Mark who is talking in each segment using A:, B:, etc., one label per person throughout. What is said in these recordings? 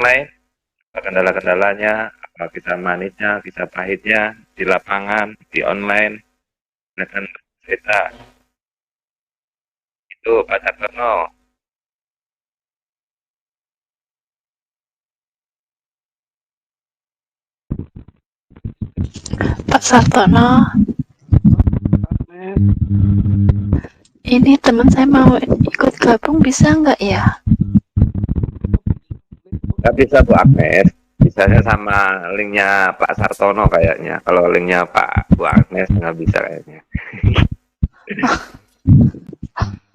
A: online, apa kendala-kendalanya, apa kisah manisnya, kisah pahitnya di lapangan, di online, silakan cerita. Itu Pak Sartono.
B: Pak Sartono, ini teman saya mau ikut gabung bisa nggak ya?
A: Nggak bisa Bu Agnes, bisanya sama linknya Pak Sartono kayaknya. Kalau linknya Pak Bu Agnes nggak bisa kayaknya.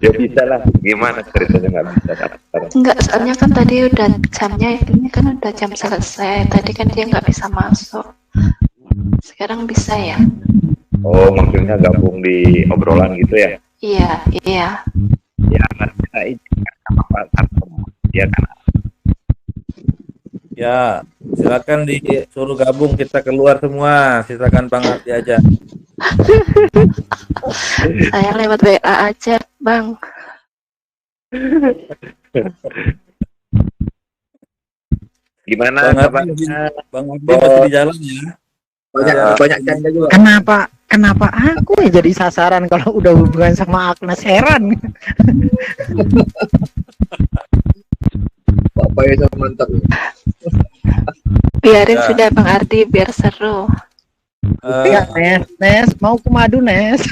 A: Ya bisa lah, gimana ceritanya nggak bisa Pak Sartono?
B: Enggak, soalnya kan tadi udah jamnya, ini kan udah jam selesai. Tadi kan dia nggak bisa masuk. Sekarang bisa ya?
A: Oh, maksudnya gabung di obrolan gitu ya?
B: Iya, iya.
A: Ya, nggak bisa izinkan sama Pak Sartono. Ya kan?
C: Ya, silakan disuruh gabung, kita keluar semua. Silakan Bang Ardi aja.
B: Saya lewat WA aja, Bang.
A: Gimana kabarnya?
C: Bang Ardi masih di jalan ya.
D: Banyak canda juga.
E: Kenapa aku yang jadi sasaran kalau udah hubungan sama Agnes, heran.
D: Pak Faisal mantap.
B: Biarin
C: Ya.
B: sudah Bang Ardi, biar seru.
E: Ya, Nes, mau ke madu, Nes.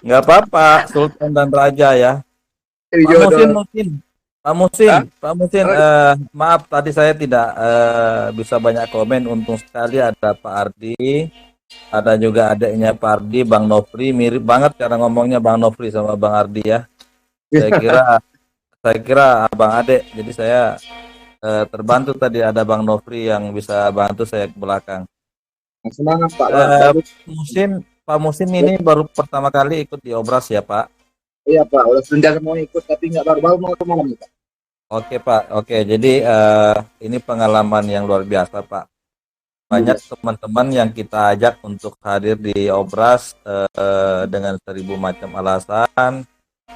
C: Nggak apa-apa, Sultan dan Raja ya. Pak Musin, maaf tadi saya tidak bisa banyak komen. Untung sekali ada Pak Ardi, ada juga adiknya Pak Ardi, Bang Nofri. Mirip banget cara ngomongnya Bang Nofri sama Bang Ardi ya. Saya kira abang adik. Jadi saya terbantu tadi ada Bang Nofri yang bisa bantu saya ke belakang.
D: Semangat Pak.
C: Pak Musin ini baru pertama kali ikut di Obras ya Pak.
D: Iya Pak, udah serendah mau ikut tapi nggak baru mau ke malam nih Pak.
C: Oke Pak, oke. Jadi ini pengalaman yang luar biasa Pak. Banyak teman-teman yang kita ajak untuk hadir di Obras dengan 1000 macam alasan,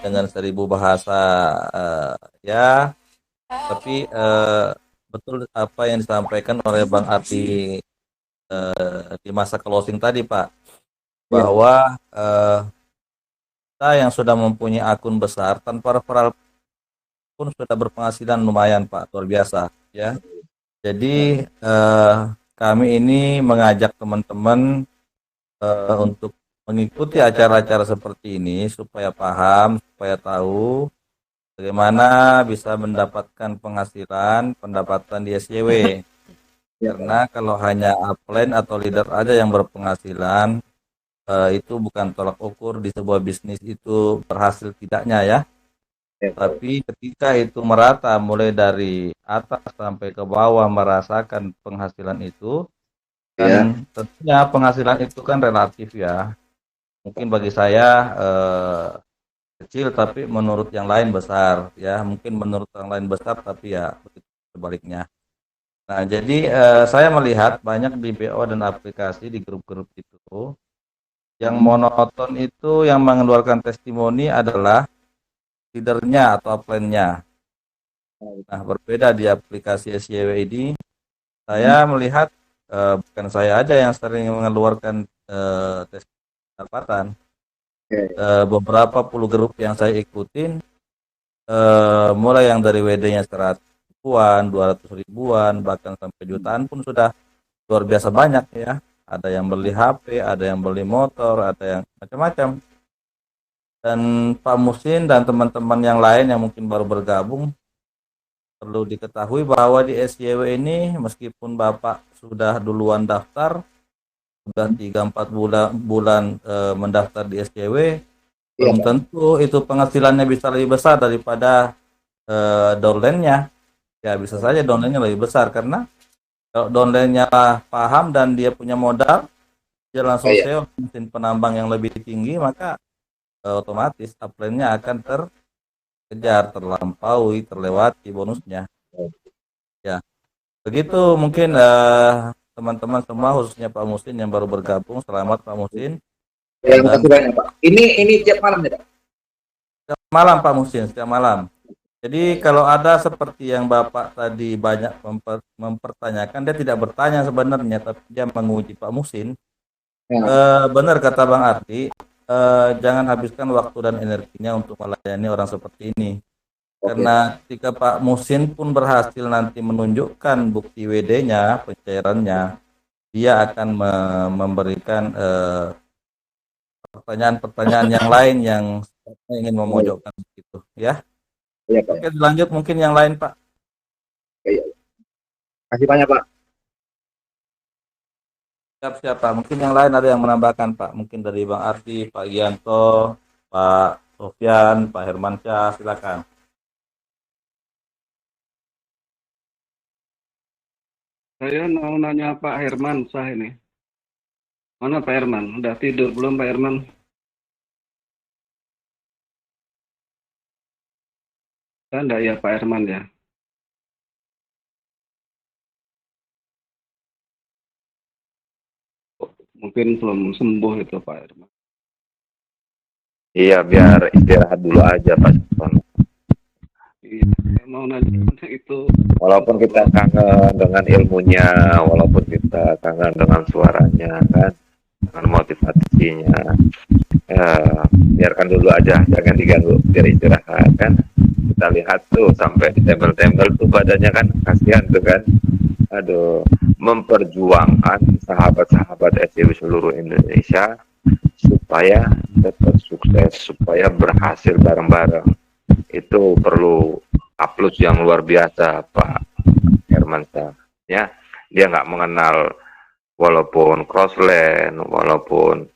C: dengan 1000 bahasa ya. Tapi betul apa yang disampaikan oleh Bang Ardi di masa closing tadi Pak, bahwa kita yang sudah mempunyai akun besar tanpa referral pun sudah berpenghasilan lumayan Pak, luar biasa ya. Jadi kami ini mengajak teman-teman untuk mengikuti acara-acara seperti ini supaya paham, supaya tahu bagaimana bisa mendapatkan penghasilan, pendapatan di SJW. Karena kalau hanya upline atau leader aja yang berpenghasilan, itu bukan tolak ukur di sebuah bisnis itu berhasil tidaknya ya. Tapi ketika itu merata mulai dari atas sampai ke bawah merasakan penghasilan itu, dan tentunya penghasilan itu kan relatif ya. Mungkin bagi saya kecil tapi menurut yang lain besar ya. Mungkin menurut yang lain besar tapi ya begitu sebaliknya. Nah, jadi saya melihat banyak di BO dan aplikasi di grup-grup itu yang monoton itu yang mengeluarkan testimoni adalah leadernya atau upline-nya. Nah, berbeda di aplikasi SJW ini, saya melihat bukan saya aja yang sering mengeluarkan tes pendapatan. Beberapa puluh grup yang saya ikutin, mulai yang dari WD-nya 100 ribuan, 200 ribuan, bahkan sampai jutaan pun sudah luar biasa banyak ya. Ada yang beli HP, ada yang beli motor, ada yang macam-macam. Dan Pak Musin dan teman-teman yang lain yang mungkin baru bergabung, perlu diketahui bahwa di SJW ini meskipun Bapak sudah duluan daftar, sudah 3-4 bulan mendaftar di SJW, belum tentu itu penghasilannya bisa lebih besar daripada downline-nya. Ya bisa saja downline-nya lebih besar karena kalau downline-nya paham dan dia punya modal, dia langsung sewa mesin penambang yang lebih tinggi, maka otomatis upline-nya akan terkejar, terlampaui, terlewati bonusnya. Ya, begitu mungkin teman-teman semua khususnya Pak Musin yang baru bergabung. Selamat Pak Musin.
D: Terima kasih banyak Pak. Ini tiap malam ya Pak?
C: Setiap malam Pak Musin, setiap malam. Jadi kalau ada seperti yang Bapak tadi banyak mempertanyakan, dia tidak bertanya sebenarnya, tapi dia menguji Pak Musin.
D: Ya,
C: Benar kata Bang Arti, jangan habiskan waktu dan energinya untuk melayani orang seperti ini.
D: oke.
C: Karena ketika Pak Musin pun berhasil nanti menunjukkan bukti WD-nya, pencairannya, dia akan memberikan pertanyaan-pertanyaan yang lain yang ingin
D: Baik.
C: memojokkan begitu, ya.
D: Iya, Pak.
C: Oke, lanjut mungkin yang lain, Pak.
D: Iya. Kasih banyak, Pak.
C: Siap, Pak. Mungkin yang lain ada yang menambahkan, Pak. Mungkin dari Bang Arti, Pak Gianto, Pak Sofyan, Pak Hermansyah, silakan.
F: Saya mau nanya Pak Herman sah ini. Mana Pak Herman? Udah tidur belum Pak Herman? Ada ya Pak Herman ya? Mungkin belum sembuh itu Pak Herman.
A: Iya, biar istirahat dulu aja Pak Sutono.
F: Iya, saya mau nanya itu.
A: Walaupun kita kangen dengan ilmunya, walaupun kita kangen dengan suaranya kan, dengan motivasinya, ya, biarkan dulu aja, jangan diganggu, biar istirahat kan. Kita lihat tuh sampai ditempel-tempel tuh badannya kan, kasihan tuh kan. Aduh, memperjuangkan sahabat-sahabat SJW seluruh Indonesia supaya tetap sukses, supaya berhasil bareng-bareng. Itu perlu aplaus yang luar biasa Pak Hermansyah. Ya, dia nggak mengenal walaupun crossland, walaupun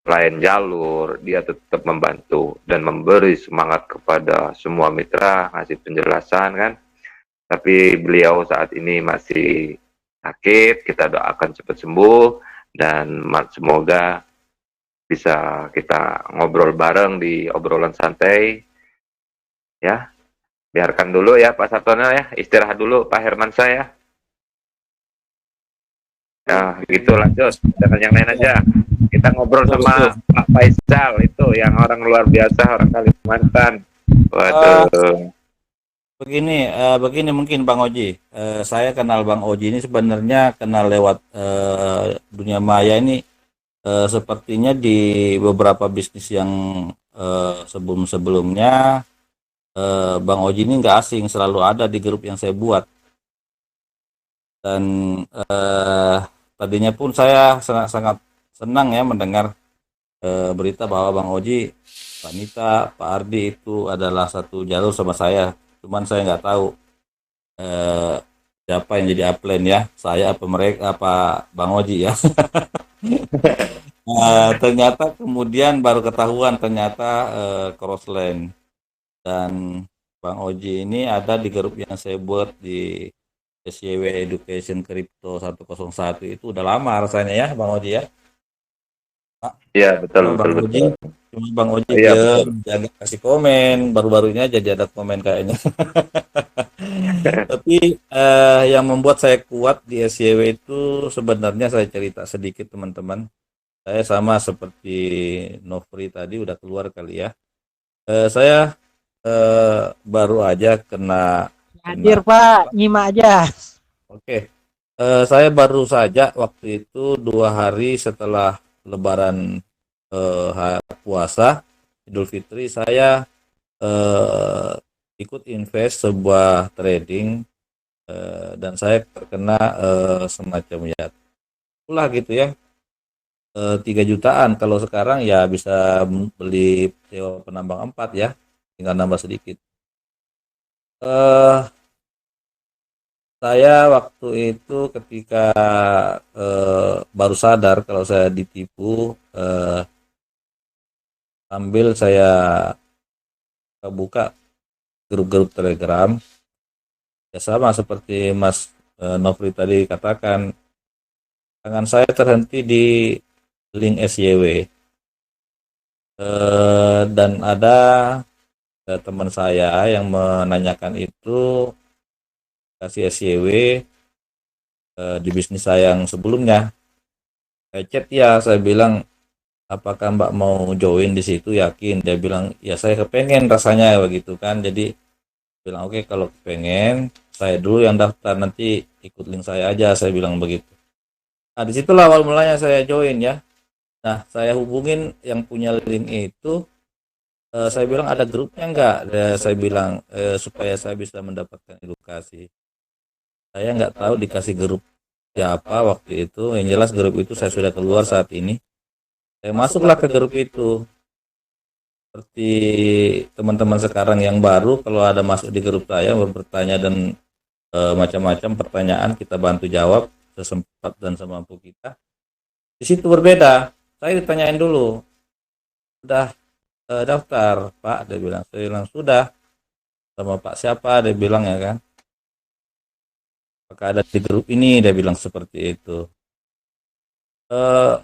A: lain jalur, dia tetap membantu dan memberi semangat kepada semua mitra, ngasih penjelasan kan. Tapi beliau saat ini masih sakit, kita doakan cepat sembuh dan semoga bisa kita ngobrol bareng di obrolan santai ya. Biarkan dulu ya Pak Sartono ya, istirahat dulu Pak Herman saya. Ya, gitu lanjut. Dengan yang lain aja. Kita ngobrol
C: Betul, betul.
A: sama Pak Faisal itu yang orang luar biasa, orang Kalimantan. Waduh.
C: Begini mungkin Bang Oji. Saya kenal Bang Oji ini sebenarnya kenal lewat dunia maya ini, sepertinya di beberapa bisnis yang sebelum-sebelumnya, Bang Oji ini nggak asing, selalu ada di grup yang saya buat. Dan tadinya pun saya sangat senang ya mendengar berita bahwa Bang Oji, Pak Nita, Pak Ardi itu adalah satu jalur sama saya. Cuman saya nggak tahu eh, siapa yang jadi upline ya, saya apa mereka apa Bang Oji ya. Ternyata kemudian baru ketahuan ternyata crossland, dan Bang Oji ini ada di grup yang saya buat di SYW Education Crypto 101, itu udah lama rasanya ya Bang Oji ya.
A: Iya, betul
C: Cuma
A: betul
C: Bang Oji,
A: betul.
C: cuma Bang Oji
A: Iya, betul.
C: dia nggak kasih komen, baru-baru ini aja dia ada komen kayaknya. Tapi yang membuat saya kuat di SYW itu sebenarnya saya cerita sedikit teman-teman. Saya sama seperti Nofri tadi udah keluar kali ya. Saya baru aja kena
E: Hadir Pak, nyimak aja.
C: Oke. Saya baru saja waktu itu 2 hari setelah Lebaran, puasa Idul Fitri, saya eh, ikut invest sebuah trading, dan saya terkena semacam ya itulah gitu ya, 3 jutaan. Kalau sekarang ya bisa beli sewa penambang 4 ya, tinggal nambah sedikit. eh Saya waktu itu ketika baru sadar kalau saya ditipu, sambil saya buka grup-grup Telegram, ya sama seperti Mas Nofri tadi katakan, tangan saya terhenti di link SYW, dan ada teman saya yang menanyakan itu kasih SYW di bisnis saya yang sebelumnya. Saya chat ya, saya bilang apakah Mbak mau join di situ, yakin? Dia bilang ya saya kepengen rasanya begitu kan. Jadi Bilang oke, kalau pengen saya dulu yang daftar, nanti ikut link saya aja, saya bilang begitu. Nah disitulah awal mulanya saya join ya. Nah saya hubungin yang punya link itu, saya bilang ada grupnya enggak. Saya bilang supaya saya bisa mendapatkan edukasi. Saya nggak tahu dikasih grup siapa waktu itu. Yang jelas grup itu saya sudah keluar saat ini. Saya masuklah ke grup itu. Seperti teman-teman sekarang yang baru, kalau ada masuk di grup saya bertanya dan macam-macam pertanyaan kita bantu jawab sesempat dan semampu kita. Di situ berbeda. Saya ditanyain dulu, sudah daftar Pak? Dia bilang. Saya bilang sudah. Sama Pak siapa? Dia bilang ya kan. Apakah ada di grup ini? Dia bilang seperti itu. Eh,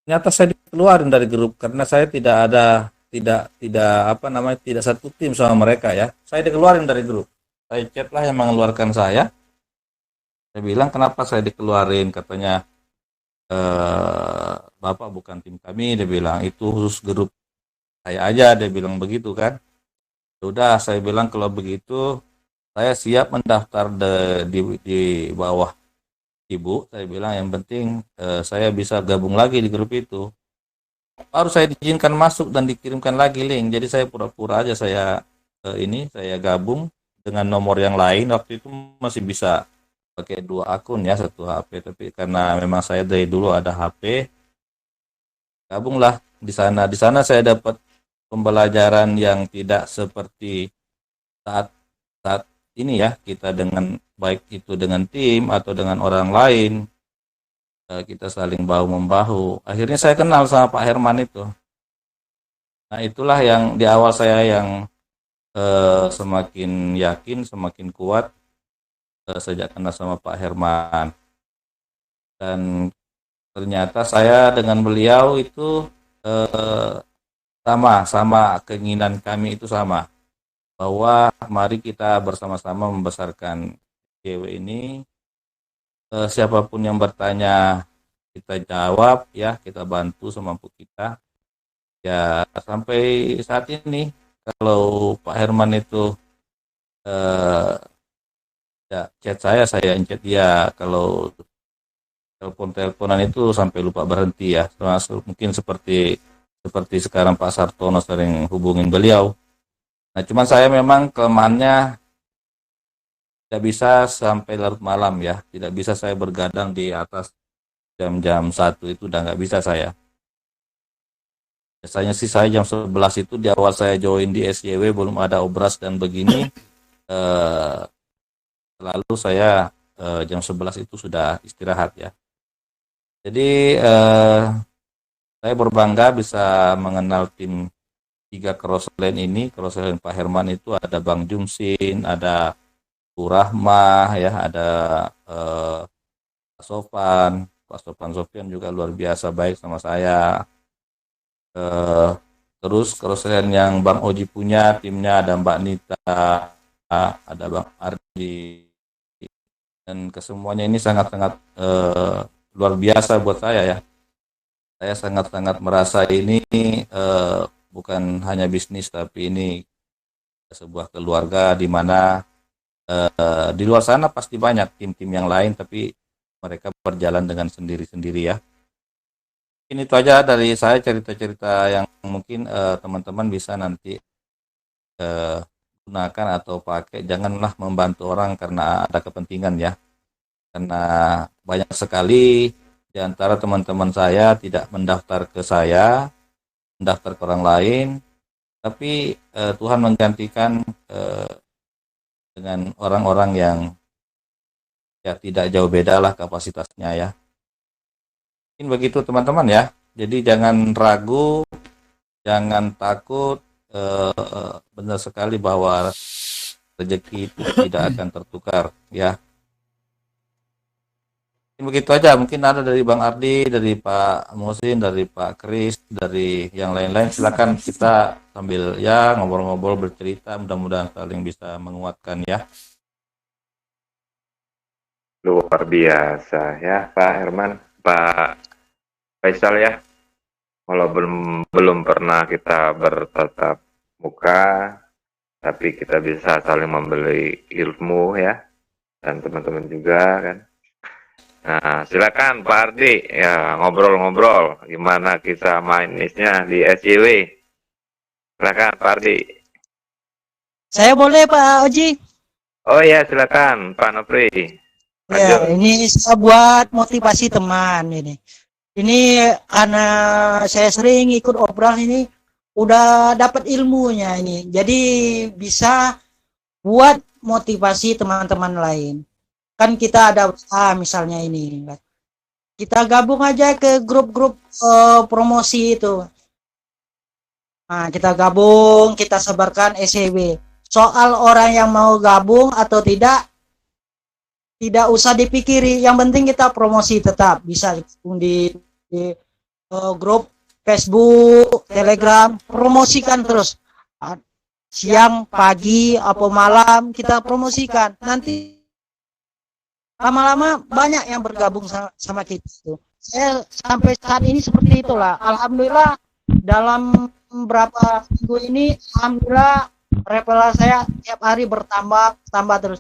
C: Ternyata saya dikeluarin dari grup karena saya tidak apa namanya, tidak satu tim sama mereka ya. Saya dikeluarin dari grup. Saya chat lah yang mengeluarkan saya. Saya bilang kenapa saya dikeluarin, katanya Bapak bukan tim kami. Dia bilang itu khusus grup saya aja, dia bilang begitu kan. Sudah, saya bilang kalau begitu saya siap mendaftar di bawah Ibu. Saya bilang yang penting saya bisa gabung lagi di grup itu. Baru saya diizinkan masuk dan dikirimkan lagi link. Jadi saya pura-pura aja saya saya gabung dengan nomor yang lain. Waktu itu masih bisa pakai 2 akun ya, 1 HP. Tapi karena memang saya dari dulu ada HP, gabunglah di sana. Di sana saya dapat pembelajaran yang tidak seperti saat saat ini ya, kita dengan baik itu dengan tim atau dengan orang lain, kita saling bahu membahu. Akhirnya saya kenal sama Pak Herman itu. Nah itulah yang di awal saya yang semakin yakin, semakin kuat sejak kenal sama Pak Herman. Dan ternyata saya dengan beliau itu sama keinginan kami itu sama, bahwa mari kita bersama-sama membesarkan cewek ini. Siapapun yang bertanya kita jawab ya, kita bantu semampu kita. Ya sampai saat ini kalau Pak Herman itu ya chat saya chat dia. Kalau telepon-teleponan itu sampai lupa berhenti ya. Termasuk mungkin seperti sekarang Pak Sartono sering hubungin beliau. Nah cuman saya memang kelemahannya tidak bisa sampai larut malam ya. Tidak bisa saya bergadang di atas jam-jam 1 itu, udah nggak bisa saya. Biasanya sih saya jam 11 itu, di awal saya join di SJW belum ada obras dan begini, selalu saya jam 11 itu sudah istirahat ya. Jadi saya berbangga bisa mengenal tim 3 crossland ini. Crossland Pak Herman itu ada Bang Jumsin, ada Bu Rahmah ya, ada Pak Sofan. Pak Sofian juga luar biasa baik sama saya. Terus crossland yang Bang Oji punya, timnya ada Mbak Nita, ada Bang Ardi, dan kesemuanya ini sangat-sangat luar biasa buat saya ya. Saya sangat-sangat merasa ini bukan hanya bisnis, tapi ini sebuah keluarga di mana di luar sana pasti banyak tim-tim yang lain, tapi mereka berjalan dengan sendiri-sendiri ya. Ini itu aja dari saya, cerita-cerita yang mungkin teman-teman bisa nanti gunakan atau pakai. Janganlah membantu orang karena ada kepentingan ya. Karena banyak sekali di antara teman-teman saya tidak mendaftar ke saya, mendaftar ke orang lain, tapi Tuhan menggantikan dengan orang-orang yang ya tidak jauh beda lah kapasitasnya ya. Mungkin begitu teman-teman ya. Jadi jangan ragu, jangan takut. Benar sekali bahwa rezeki itu tidak akan tertukar ya. Begitu aja, mungkin ada dari Bang Ardi, dari Pak Musin, dari Pak Kris, dari yang lain-lain. Silakan kita sambil ya ngobrol-ngobrol, bercerita, mudah-mudahan saling bisa menguatkan ya.
A: Luar biasa ya Pak Herman, Pak Faisal ya. Kalau belum pernah kita bertatap muka, tapi kita bisa saling membeli ilmu ya, dan teman-teman juga kan. Nah, silakan Pak Ardi ya ngobrol-ngobrol gimana kita mainisnya di SJW. Silakan Pak Ardi.
G: Saya boleh Pak Oji?
A: Oh ya, silakan Pak Nopri.
G: Ya,
A: Lanjut.
G: ini saya buat motivasi teman ini. Ini karena saya sering ikut obral ini, udah dapat ilmunya ini. Jadi bisa buat motivasi teman-teman lain. Kan kita ada misalnya ini. Kita gabung aja ke grup-grup promosi itu. Nah, kita gabung, kita sebarkan SCW. Soal orang yang mau gabung atau tidak usah dipikiri. Yang penting kita promosi tetap bisa di grup Facebook, Telegram, promosikan terus. Siang, pagi, apa malam kita promosikan. Nanti lama-lama banyak yang bergabung sama kita itu. Saya sampai saat ini seperti itulah. Alhamdulillah dalam berapa minggu ini, alhamdulillah referral saya tiap hari bertambah terus.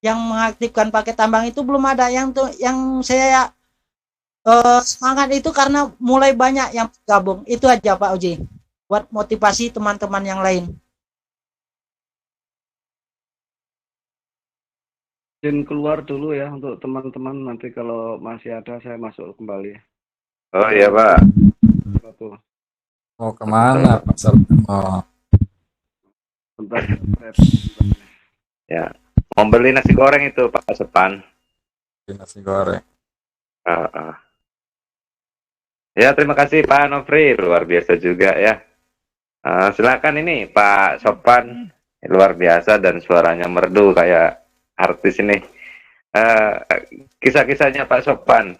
G: Yang mengaktifkan paket tambang itu belum ada. Yang saya semangat itu karena mulai banyak yang gabung. Itu aja Pak Oji, buat motivasi teman-teman yang lain.
F: Izin keluar dulu ya untuk teman-teman, nanti kalau masih ada saya masuk kembali.
A: Oh iya Pak.
F: Satu.
C: Mau kemana Pak Sartono?
F: Bentar.
A: Ya. Mau beli nasi goreng itu Pak Sepan.
C: Nasi goreng.
A: Ya, terima kasih Pak Nofri, luar biasa juga ya. Silakan ini Pak Sopan, luar biasa dan suaranya merdu kayak artis ini. Kisah-kisahnya Pak Sopan,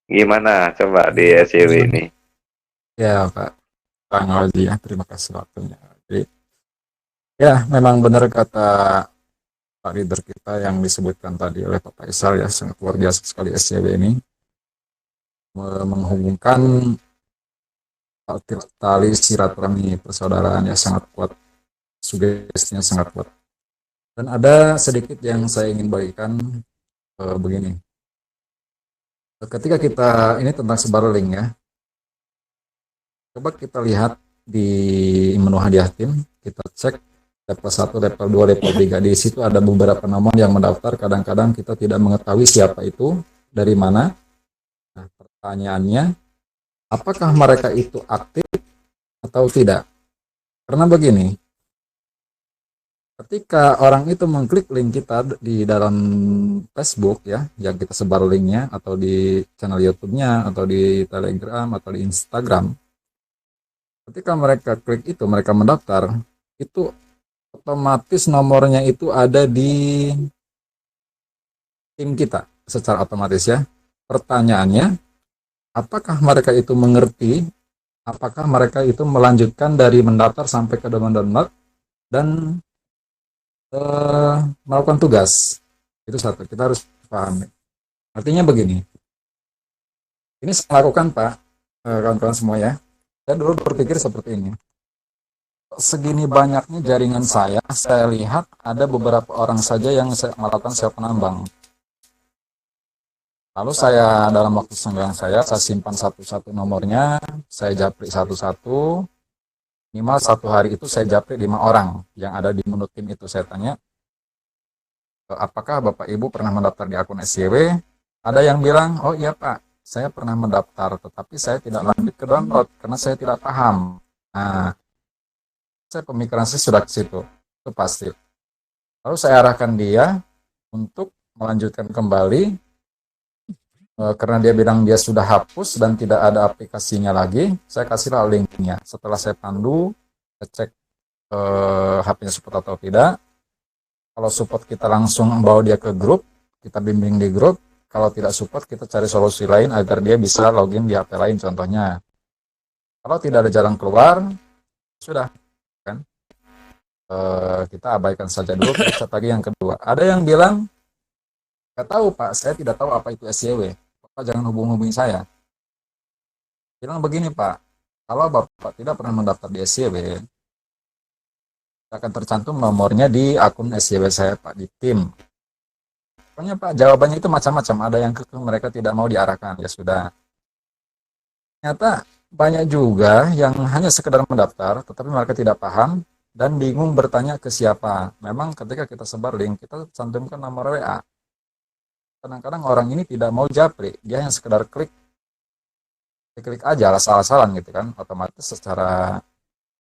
A: gimana coba di SCW ini?
C: Ya Pak Bang Oji ya, terima kasih waktunya. Jadi, ya memang benar kata Pak leader kita yang disebutkan tadi oleh Pak Faisal ya, sangat luar biasa sekali SCW ini menghubungkan tali silaturahmi persaudaraan yang sangat kuat, sugestinya sangat kuat. Dan ada sedikit yang saya ingin bagikan begini. Ketika kita ini tentang sebar link ya, coba kita lihat di menu hadiah tim, kita cek level 1, level 2, level 3. Di situ ada beberapa nama yang mendaftar, kadang-kadang kita tidak mengetahui siapa itu, dari mana. Nah, pertanyaannya, apakah mereka itu aktif atau tidak? Karena begini, ketika orang itu mengklik link kita di dalam Facebook ya, yang kita sebar linknya, atau di channel YouTube-nya, atau di Telegram, atau di Instagram, ketika mereka klik itu, mereka mendaftar, itu otomatis nomornya itu ada di tim kita secara otomatis ya. Pertanyaannya, apakah mereka itu mengerti? Apakah mereka itu melanjutkan dari mendaftar sampai ke download dan melakukan tugas? Itu satu, kita harus pahami. Artinya begini, ini saya lakukan Pak, kawan-kawan semua ya. Saya dulu berpikir seperti ini. Segini banyaknya jaringan saya lihat ada beberapa orang saja yang melakukan SEO penambang. Lalu saya dalam waktu senggang saya simpan satu-satu nomornya, saya japri satu-satu, minimal satu hari itu saya japri 5 orang yang ada di menu tim itu. Saya tanya, apakah Bapak Ibu pernah mendaftar di akun SCW? Ada yang bilang, oh iya Pak, saya pernah mendaftar, tetapi saya tidak lanjut ke download karena saya tidak paham. Nah, pemikiran saya sudah ke situ, itu pasti. Lalu saya arahkan dia untuk melanjutkan kembali, karena dia bilang dia sudah hapus dan tidak ada aplikasinya lagi. Saya kasihlah linknya. Setelah saya pandu, saya cek HP-nya support atau tidak. Kalau support, kita langsung bawa dia ke grup, kita bimbing di grup. Kalau tidak support, kita cari solusi lain agar dia bisa login di HP lain contohnya. Kalau tidak ada jalan keluar, sudah kan, kita abaikan saja dulu. Kita cek lagi yang kedua. Ada yang bilang, nggak tahu Pak, saya tidak tahu apa itu SCW. Bapak jangan hubungi saya. Bilang begini Pak, kalau Bapak tidak pernah mendaftar di SCW
H: akan tercantum nomornya di akun SJW saya Pak di tim. Pokoknya Pak jawabannya itu macam-macam. Ada yang mereka tidak mau diarahkan, ya sudah. Ternyata banyak juga yang hanya sekedar mendaftar, tetapi mereka tidak paham dan bingung bertanya ke siapa. Memang ketika kita sebar link, kita cantumkan nomor WA. Kadang-kadang orang ini tidak mau japri, dia hanya sekedar klik aja asal-asalan gitu kan, otomatis secara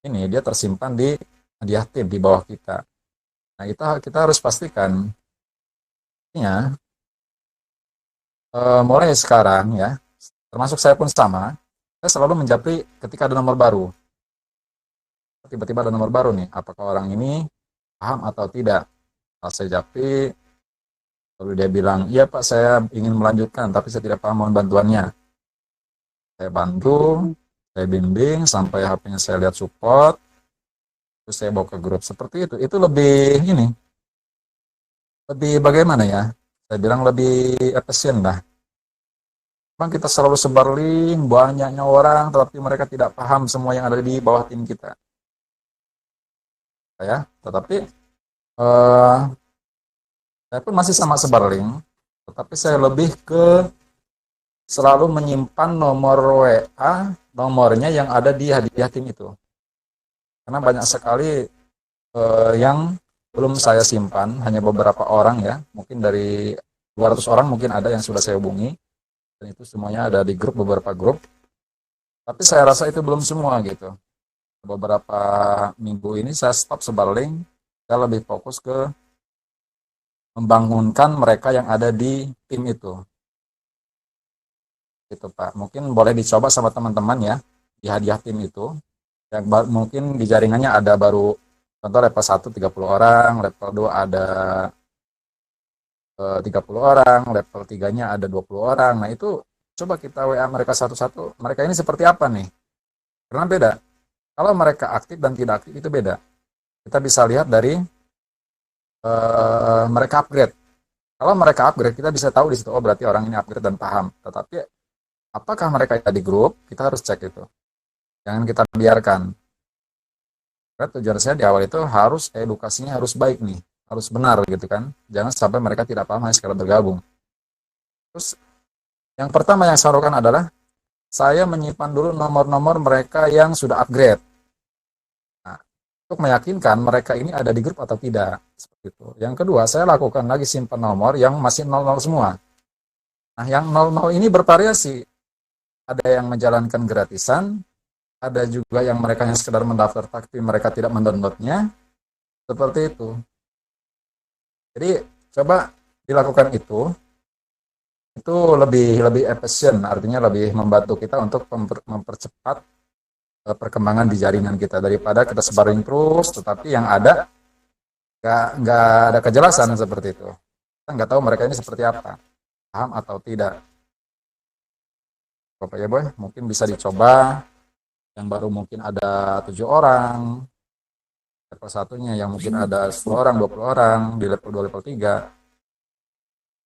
H: ini dia tersimpan di hadiah tim di bawah kita. Nah kita harus pastikan, ya, mulai sekarang ya, termasuk saya pun sama, saya selalu menjapri ketika ada nomor baru. Tiba-tiba ada nomor baru nih, apakah orang ini paham atau tidak? Kalau saya japri, lalu dia bilang, iya Pak saya ingin melanjutkan, tapi saya tidak paham mohon bantuannya. Saya bantu, saya bimbing sampai HP-nya saya lihat support, terus saya bawa ke grup seperti itu. Itu lebih ini, lebih bagaimana ya? Saya bilang lebih efisien lah. Memang kita selalu sebar link, banyaknya orang, tetapi mereka tidak paham semua yang ada di bawah tim kita. Ya, tetapi saya pun masih sama sebar link, tetapi saya lebih ke selalu menyimpan nomor WA, nomornya yang ada di hadiah tim itu. Karena banyak sekali yang belum saya simpan, hanya beberapa orang ya, mungkin dari 200 orang mungkin ada yang sudah saya hubungi, dan itu semuanya ada di grup, beberapa grup. Tapi saya rasa itu belum semua gitu. Beberapa minggu ini saya stop sebar link, saya lebih fokus ke membangunkan mereka yang ada di tim itu. Gitu Pak, mungkin boleh dicoba sama teman-teman ya di hadiah tim itu yang mungkin di jaringannya ada baru contoh level 1 30 orang, level 2 ada 30 orang, level 3-nya ada 20 orang. Nah itu coba kita WA mereka satu-satu, mereka ini seperti apa nih, karena beda kalau mereka aktif dan tidak aktif itu beda. Kita bisa lihat dari mereka upgrade. Kalau mereka upgrade kita bisa tahu di situ, oh berarti orang ini upgrade dan paham. Tetapi apakah mereka ada di grup? Kita harus cek itu. Jangan kita biarkan. Karena tujuan saya di awal itu harus edukasinya harus baik nih, harus benar gitu kan. Jangan sampai mereka tidak paham hanya sekadar bergabung. Terus yang pertama yang saya lakukan adalah saya menyimpan dulu nomor-nomor mereka yang sudah upgrade. Nah, untuk meyakinkan mereka ini ada di grup atau tidak. Seperti itu. Yang kedua, saya lakukan lagi simpan nomor yang masih 00 semua. Nah, yang 00 ini bervariasi. Ada yang menjalankan gratisan, ada juga yang mereka yang sekedar mendaftar tapi mereka tidak mendownloadnya, seperti itu. Jadi coba dilakukan itu lebih efisien, artinya lebih membantu kita untuk mempercepat perkembangan di jaringan kita daripada kita sebarin terus, tetapi yang ada nggak ada kejelasan seperti itu. Kita nggak tahu mereka ini seperti apa, paham atau tidak. Bapak ya Boy, mungkin bisa dicoba. Yang baru mungkin ada 7 orang, level satunya yang mungkin ada 10 orang, 20 orang, di level 2, level 3.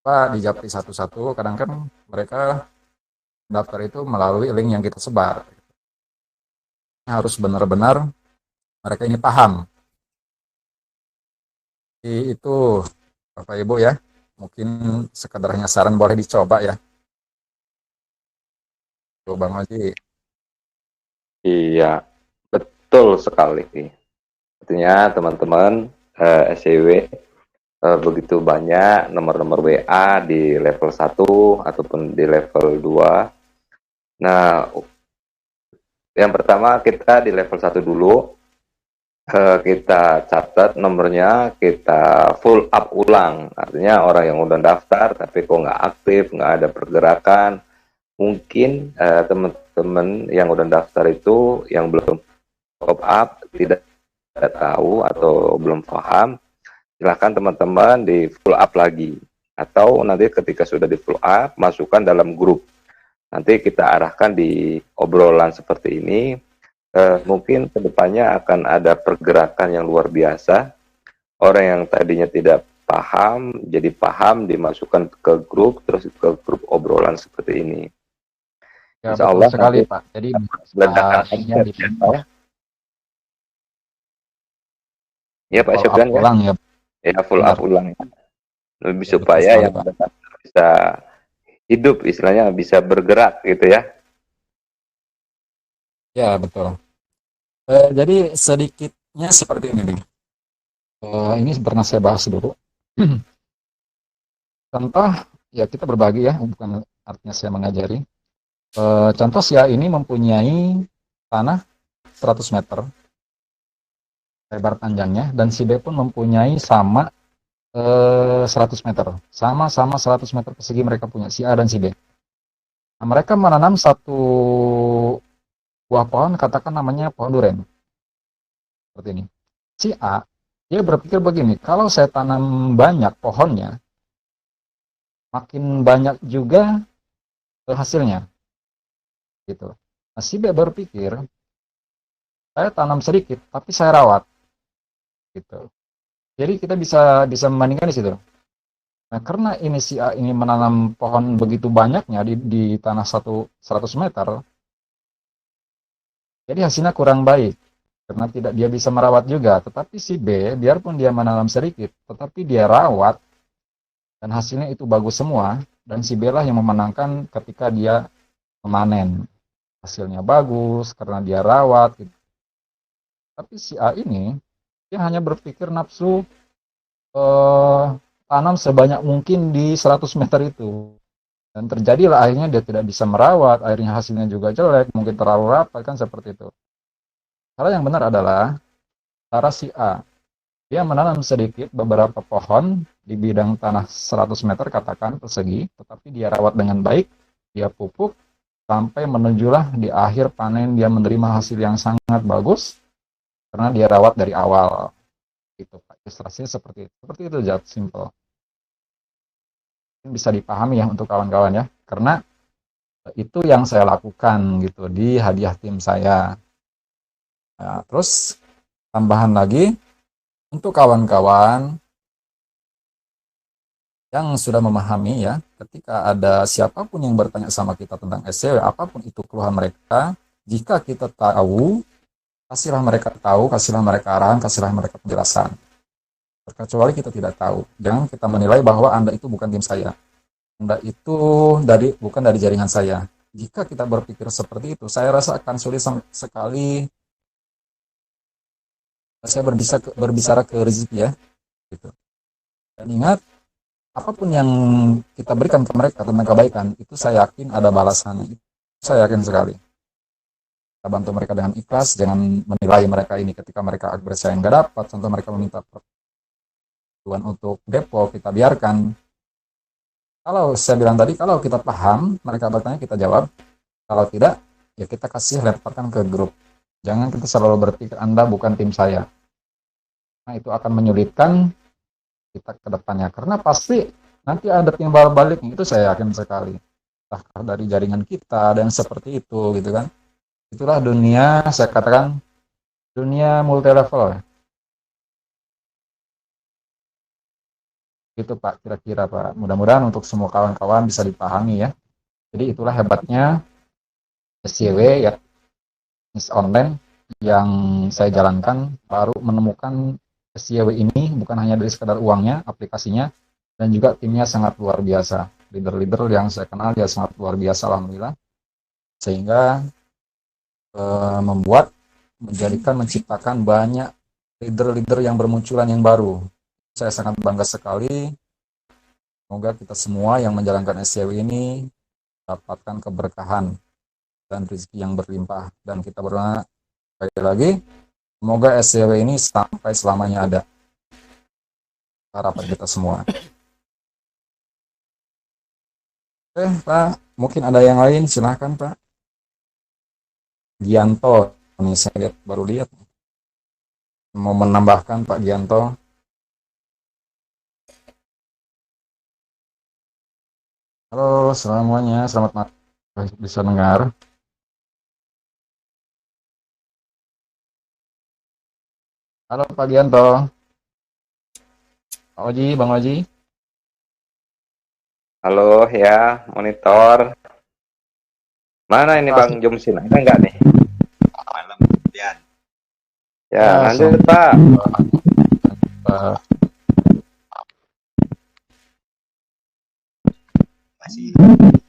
H: Pak, di japri satu-satu, kadang kan mereka daftar itu melalui link yang kita sebar. Harus benar-benar mereka ini paham. Itu Bapak Ibu ya, mungkin sekedar hanya saran boleh dicoba ya. Bang Oji.
A: Iya, betul sekali. Artinya teman-teman SCW begitu banyak nomor-nomor WA di level 1 ataupun di level 2. Nah, yang pertama kita di level 1 dulu, kita catat nomornya, kita full up ulang. Artinya orang yang udah daftar tapi kok nggak aktif, nggak ada pergerakan. Mungkin teman-teman yang udah daftar itu yang belum top up, tidak tahu atau belum paham, silahkan teman-teman di full up lagi. Atau nanti ketika sudah di full up, masukkan dalam grup. Nanti kita arahkan di obrolan seperti ini. Mungkin kedepannya akan ada pergerakan yang luar biasa. Orang yang tadinya tidak paham, jadi paham, dimasukkan ke grup, terus ke grup obrolan seperti ini.
H: Ya,
A: Insya
H: betul
A: Allah
H: sekali Pak. Jadi
A: ledakan
H: linknya di
A: ya. Ya Pak
H: Follow up
A: Syafdan ya.
H: ulang ya.
A: Ya full
H: Benar.
A: up ulang. Lebih
H: Ya, betul
A: supaya
H: sekali,
A: yang
H: Pak.
A: bersangkutan bisa hidup, istilahnya bisa bergerak gitu ya.
H: Ya, betul. Jadi sedikitnya seperti ini nih. Ini pernah saya bahas dulu. Contoh, ya kita berbagi ya, bukan artinya saya mengajari. Contoh si A ini mempunyai tanah 100 meter lebar panjangnya, dan si B pun mempunyai sama 100 meter. Sama-sama 100 meter persegi mereka punya, si A dan si B. Nah, mereka menanam satu buah pohon, katakan namanya pohon duren. Seperti ini. Si A, dia berpikir begini, kalau saya tanam banyak pohonnya, makin banyak juga hasilnya. Gitu. Nah, si B berpikir, saya tanam sedikit, tapi saya rawat. Gitu. Jadi kita bisa membandingkan di situ. Nah, karena ini si A ini menanam pohon begitu banyaknya di tanah 100 meter, jadi hasilnya kurang baik. Karena tidak dia bisa merawat juga. Tetapi si B, biarpun dia menanam sedikit, tetapi dia rawat, dan hasilnya itu bagus semua. Dan si B lah yang memenangkan ketika dia memanen. Hasilnya bagus, karena dia rawat. Gitu. Tapi si A ini, dia hanya berpikir nafsu tanam sebanyak mungkin di 100 meter itu. Dan terjadilah akhirnya dia tidak bisa merawat, akhirnya hasilnya juga jelek, mungkin terlalu rapat, kan seperti itu. Cara yang benar adalah cara si A. Dia menanam sedikit beberapa pohon di bidang tanah 100 meter katakan persegi, tetapi dia rawat dengan baik, dia pupuk, sampai menujulah di akhir panen dia menerima hasil yang sangat bagus, karena dia rawat dari awal. Gitu, Pak. Ilustrasinya seperti itu. Seperti itu, Jat, simple. Bisa dipahami ya untuk kawan-kawan ya, karena itu yang saya lakukan gitu di hadiah tim saya. Nah, terus tambahan lagi untuk kawan-kawan yang sudah memahami ya, ketika ada siapapun yang bertanya sama kita tentang SCW, apapun itu keluhan mereka, jika kita tahu, kasihlah mereka tahu, kasihlah mereka arahan, kasihlah mereka penjelasan. Terkecuali kita tidak tahu, jangan kita menilai bahwa Anda itu bukan tim saya. Anda itu bukan dari jaringan saya. Jika kita berpikir seperti itu, saya rasa akan sulit sekali saya berbicara ke rezeki ya. Gitu. Dan ingat, apapun yang kita berikan ke mereka tentang kebaikan, itu saya yakin ada balasannya. Itu saya yakin sekali. Kita bantu mereka dengan ikhlas, jangan menilai mereka ini ketika mereka agresif yang nggak dapat. Contoh mereka meminta bantuan untuk depo, kita biarkan. Kalau saya bilang tadi, kalau kita paham, mereka bertanya, kita jawab. Kalau tidak, ya kita kasih lemparkan ke grup. Jangan kita selalu berpikir Anda bukan tim saya. Nah, itu akan menyulitkan kita ke depannya. Karena pasti nanti ada timbal balik, itu saya yakin sekali. Entah dari jaringan kita, dan seperti itu, gitu kan. Itulah dunia, saya katakan, dunia multi level. Gitu Pak, kira-kira Pak. Mudah-mudahan untuk semua kawan-kawan bisa dipahami ya. Jadi itulah hebatnya SCW ya, bisnis online yang saya jalankan, baru menemukan SCW ini bukan hanya dari sekadar uangnya, aplikasinya, dan juga timnya sangat luar biasa. Leader-leader yang saya kenal dia sangat luar biasa, alhamdulillah. Sehingga menciptakan banyak leader-leader yang bermunculan yang baru. Saya sangat bangga sekali. Semoga kita semua yang menjalankan SCW ini dapatkan keberkahan dan rezeki yang berlimpah. Dan kita berdoa sekali lagi, semoga SCW ini sampai selamanya ada. Harapan kita semua. Oke, Pak. Mungkin ada yang lain, silahkan Pak. Gianto, ini saya baru lihat. Mau menambahkan Pak Gianto. Halo semuanya, selamat malam. Bisa dengar? Halo Pak Gianto. Pak Oji, Bang Oji.
A: Halo ya, monitor. Mana ini Bang Jomsin? Ada nggak nih?
I: Malam, Dian.
A: Ya, lanjut Pak.
H: eh,
I: Masih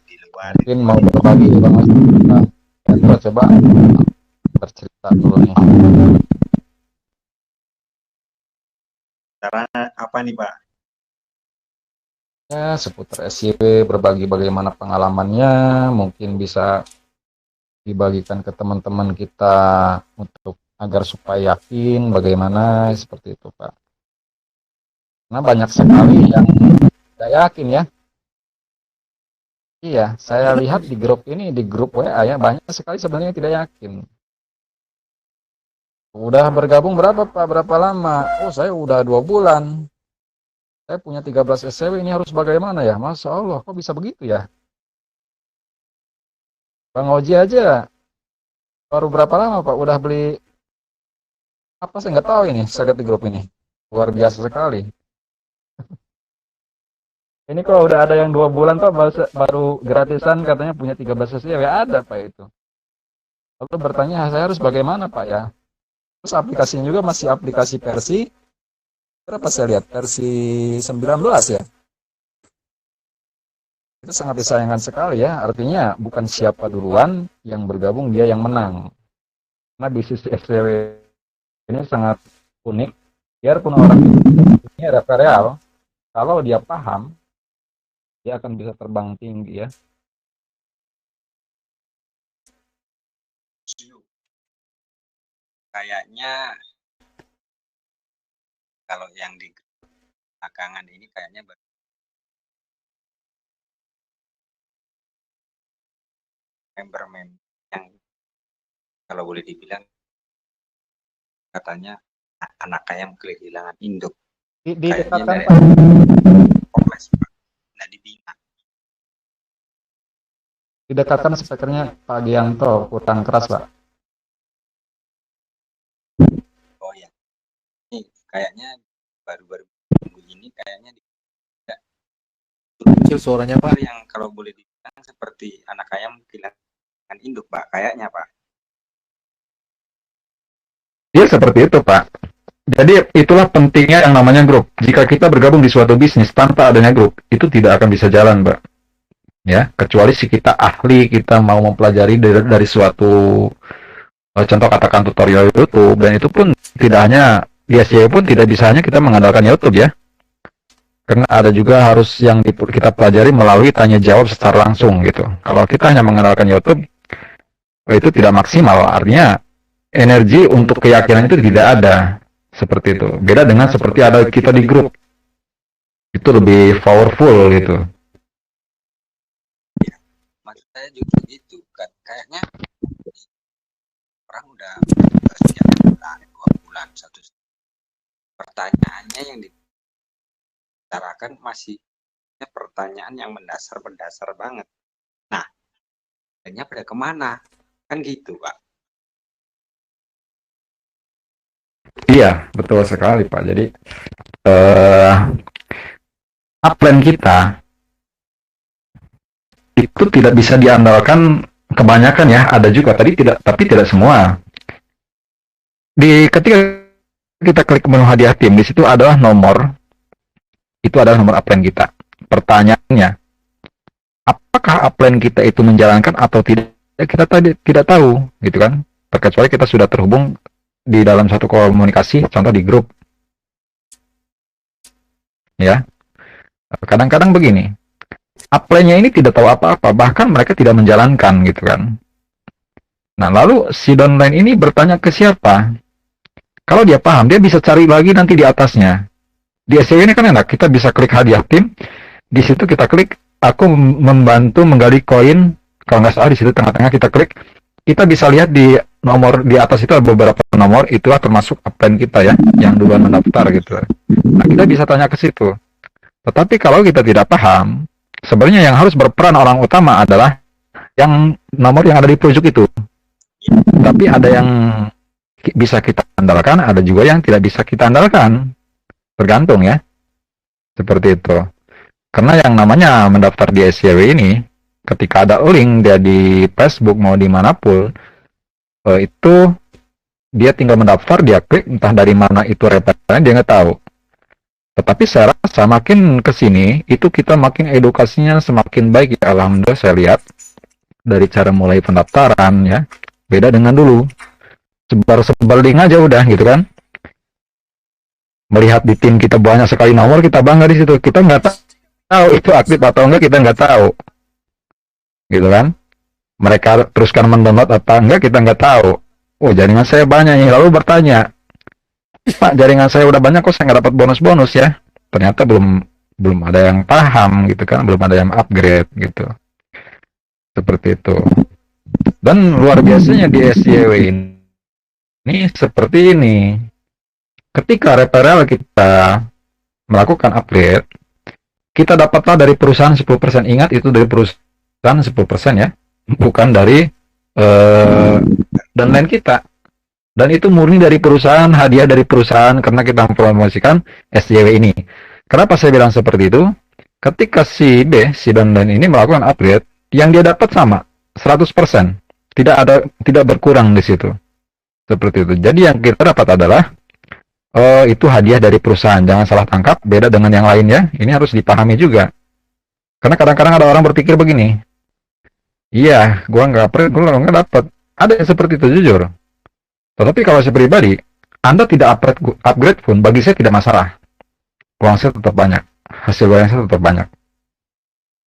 I: di luar.
H: mungkin mau berbagi Bang Oji. Nah, Hendro coba bercerita dulu nih.
I: Cara apa nih Pak?
H: Ya, seputar SYW, berbagi bagaimana pengalamannya, mungkin bisa dibagikan ke teman-teman kita untuk agar supaya yakin bagaimana seperti itu Pak. Karena banyak sekali yang tidak yakin ya. Iya, saya lihat di grup ini, di grup WA ya, banyak sekali sebenarnya yang tidak yakin. Udah bergabung berapa Pak? Berapa lama? Oh, saya udah 2 bulan. Saya punya 13 SCW, ini harus bagaimana ya? Masya Allah, kok bisa begitu ya? Bang Oji aja baru berapa lama Pak? Udah beli apa? Saya nggak tahu ini, saya lihat di grup ini. Luar biasa sekali. Ini kalau udah ada yang 2 bulan Pak, baru gratisan katanya punya 13 SCW, ada Pak itu. Lalu bertanya, saya harus bagaimana Pak ya? Terus aplikasinya juga masih aplikasi versi berapa saya lihat? Versi 19 ya. Itu sangat disayangkan sekali ya. Artinya bukan siapa duluan yang bergabung dia yang menang. Karena bisnis SCW ini sangat unik. Biarpun orang ini referensial, kalau dia paham, dia akan bisa terbang tinggi ya.
I: Kayaknya kalau yang di belakangan ini kayaknya member-member yang kalau boleh dibilang katanya anak ayam kehilangan induk. Kayaknya dari Polres Pak. Nah dibina.
H: Didekatkan speakernya Pak Gianto, kurang keras Pak.
I: Oh ya, ini kayaknya baru-baru ini kayaknya
J: Kecil suaranya Pak.
I: yang kalau boleh dibilang seperti anak ayam kehilangan induk Pak, kayaknya Pak.
K: Iya seperti itu Pak. Jadi itulah pentingnya yang namanya grup. Jika kita bergabung di suatu bisnis tanpa adanya grup, itu tidak akan bisa jalan Pak. Ya, kecuali si kita ahli, kita mau mempelajari dari suatu contoh katakan tutorial YouTube, dan itu pun tidak hanya di SEO pun tidak bisa hanya kita mengandalkan YouTube ya. Karena ada juga harus yang kita pelajari melalui tanya jawab secara langsung gitu. Kalau kita hanya mengandalkan YouTube, itu tidak maksimal. Artinya energi untuk keyakinan itu tidak ada. Seperti itu. Beda dengan seperti ada kita di grup. Itu lebih powerful gitu.
I: Ya, maksud saya juga gitu kan. Kayaknya orang udah sejak 2 bulan, 1 pertanyaannya yang dibicarakan masih pertanyaan yang mendasar banget. Nah, akhirnya pada kemana? Kan gitu Pak.
K: Iya, betul sekali Pak. Jadi upline kita itu tidak bisa diandalkan kebanyakan ya. Ada juga tapi tidak semua. Ketika kita klik menu hadiah tim, di situ adalah nomor. Itu adalah nomor upline kita. Pertanyaannya, apakah upline kita itu menjalankan atau tidak? Kita tadi tidak tahu, gitu kan? Terkecuali kita sudah terhubung di dalam satu komunikasi, contoh di grup. Ya. Kadang-kadang begini. Upline-nya ini tidak tahu apa-apa, bahkan mereka tidak menjalankan gitu kan. Nah, lalu si downline ini bertanya ke siapa? Kalau dia paham, dia bisa cari lagi nanti di atasnya. Di SEO ini kan enak, kita bisa klik hadiah tim, di situ kita klik aku membantu menggali koin, kalau nggak salah di situ tengah-tengah kita klik, kita bisa lihat di nomor di atas itu ada beberapa nomor, itulah termasuk upline kita ya, yang duluan mendaftar gitu. Nah, kita bisa tanya ke situ. Tetapi kalau kita tidak paham, sebenarnya yang harus berperan orang utama adalah yang nomor yang ada di pojok itu. Tapi ada yang bisa kita andalkan, ada juga yang tidak bisa kita andalkan. Tergantung ya. Seperti itu. Karena yang namanya mendaftar di SCW ini, ketika ada link dia di Facebook mau dimanapun, itu dia tinggal mendaftar, dia klik, entah dari mana itu referensinya dia nggak tahu. Tetapi saya rasa makin ke sini itu kita makin edukasinya semakin baik ya. Alhamdulillah saya lihat dari cara mulai pendaftaran ya. Beda dengan dulu. Sebar-sebar link aja udah gitu kan. Melihat di tim kita banyak sekali nomor, kita bangga di situ. Kita nggak tahu itu aktif atau enggak, kita nggak tahu. Gitu kan. Mereka teruskan mendownload apa enggak, kita nggak tahu. Oh, jaringan saya banyak nih. Lalu bertanya, Pak, jaringan saya udah banyak kok saya nggak dapat bonus-bonus ya. Ternyata belum ada yang paham gitu kan, belum ada yang upgrade gitu. Seperti itu. Dan luar biasanya di SJW ini seperti ini. Ketika referral kita melakukan upgrade, kita dapatlah dari perusahaan 10%. Ingat itu dari perusahaan 10% ya, bukan dari downline kita. Dan itu murni dari perusahaan, hadiah dari perusahaan karena kita mempromosikan SJW ini. Kenapa saya bilang seperti itu? Ketika si downline ini melakukan upgrade, yang dia dapat sama 100%. Tidak berkurang di situ. Seperti itu. Jadi yang kita dapat adalah itu hadiah dari perusahaan. Jangan salah tangkap, beda dengan yang lain ya. Ini harus dipahami juga. Karena kadang-kadang ada orang berpikir begini. Iya, gua nggak dapat. Ada yang seperti itu jujur. Tetapi kalau saya pribadi, Anda tidak upgrade pun bagi saya tidak masalah. Uang saya tetap banyak, hasil uang saya tetap banyak.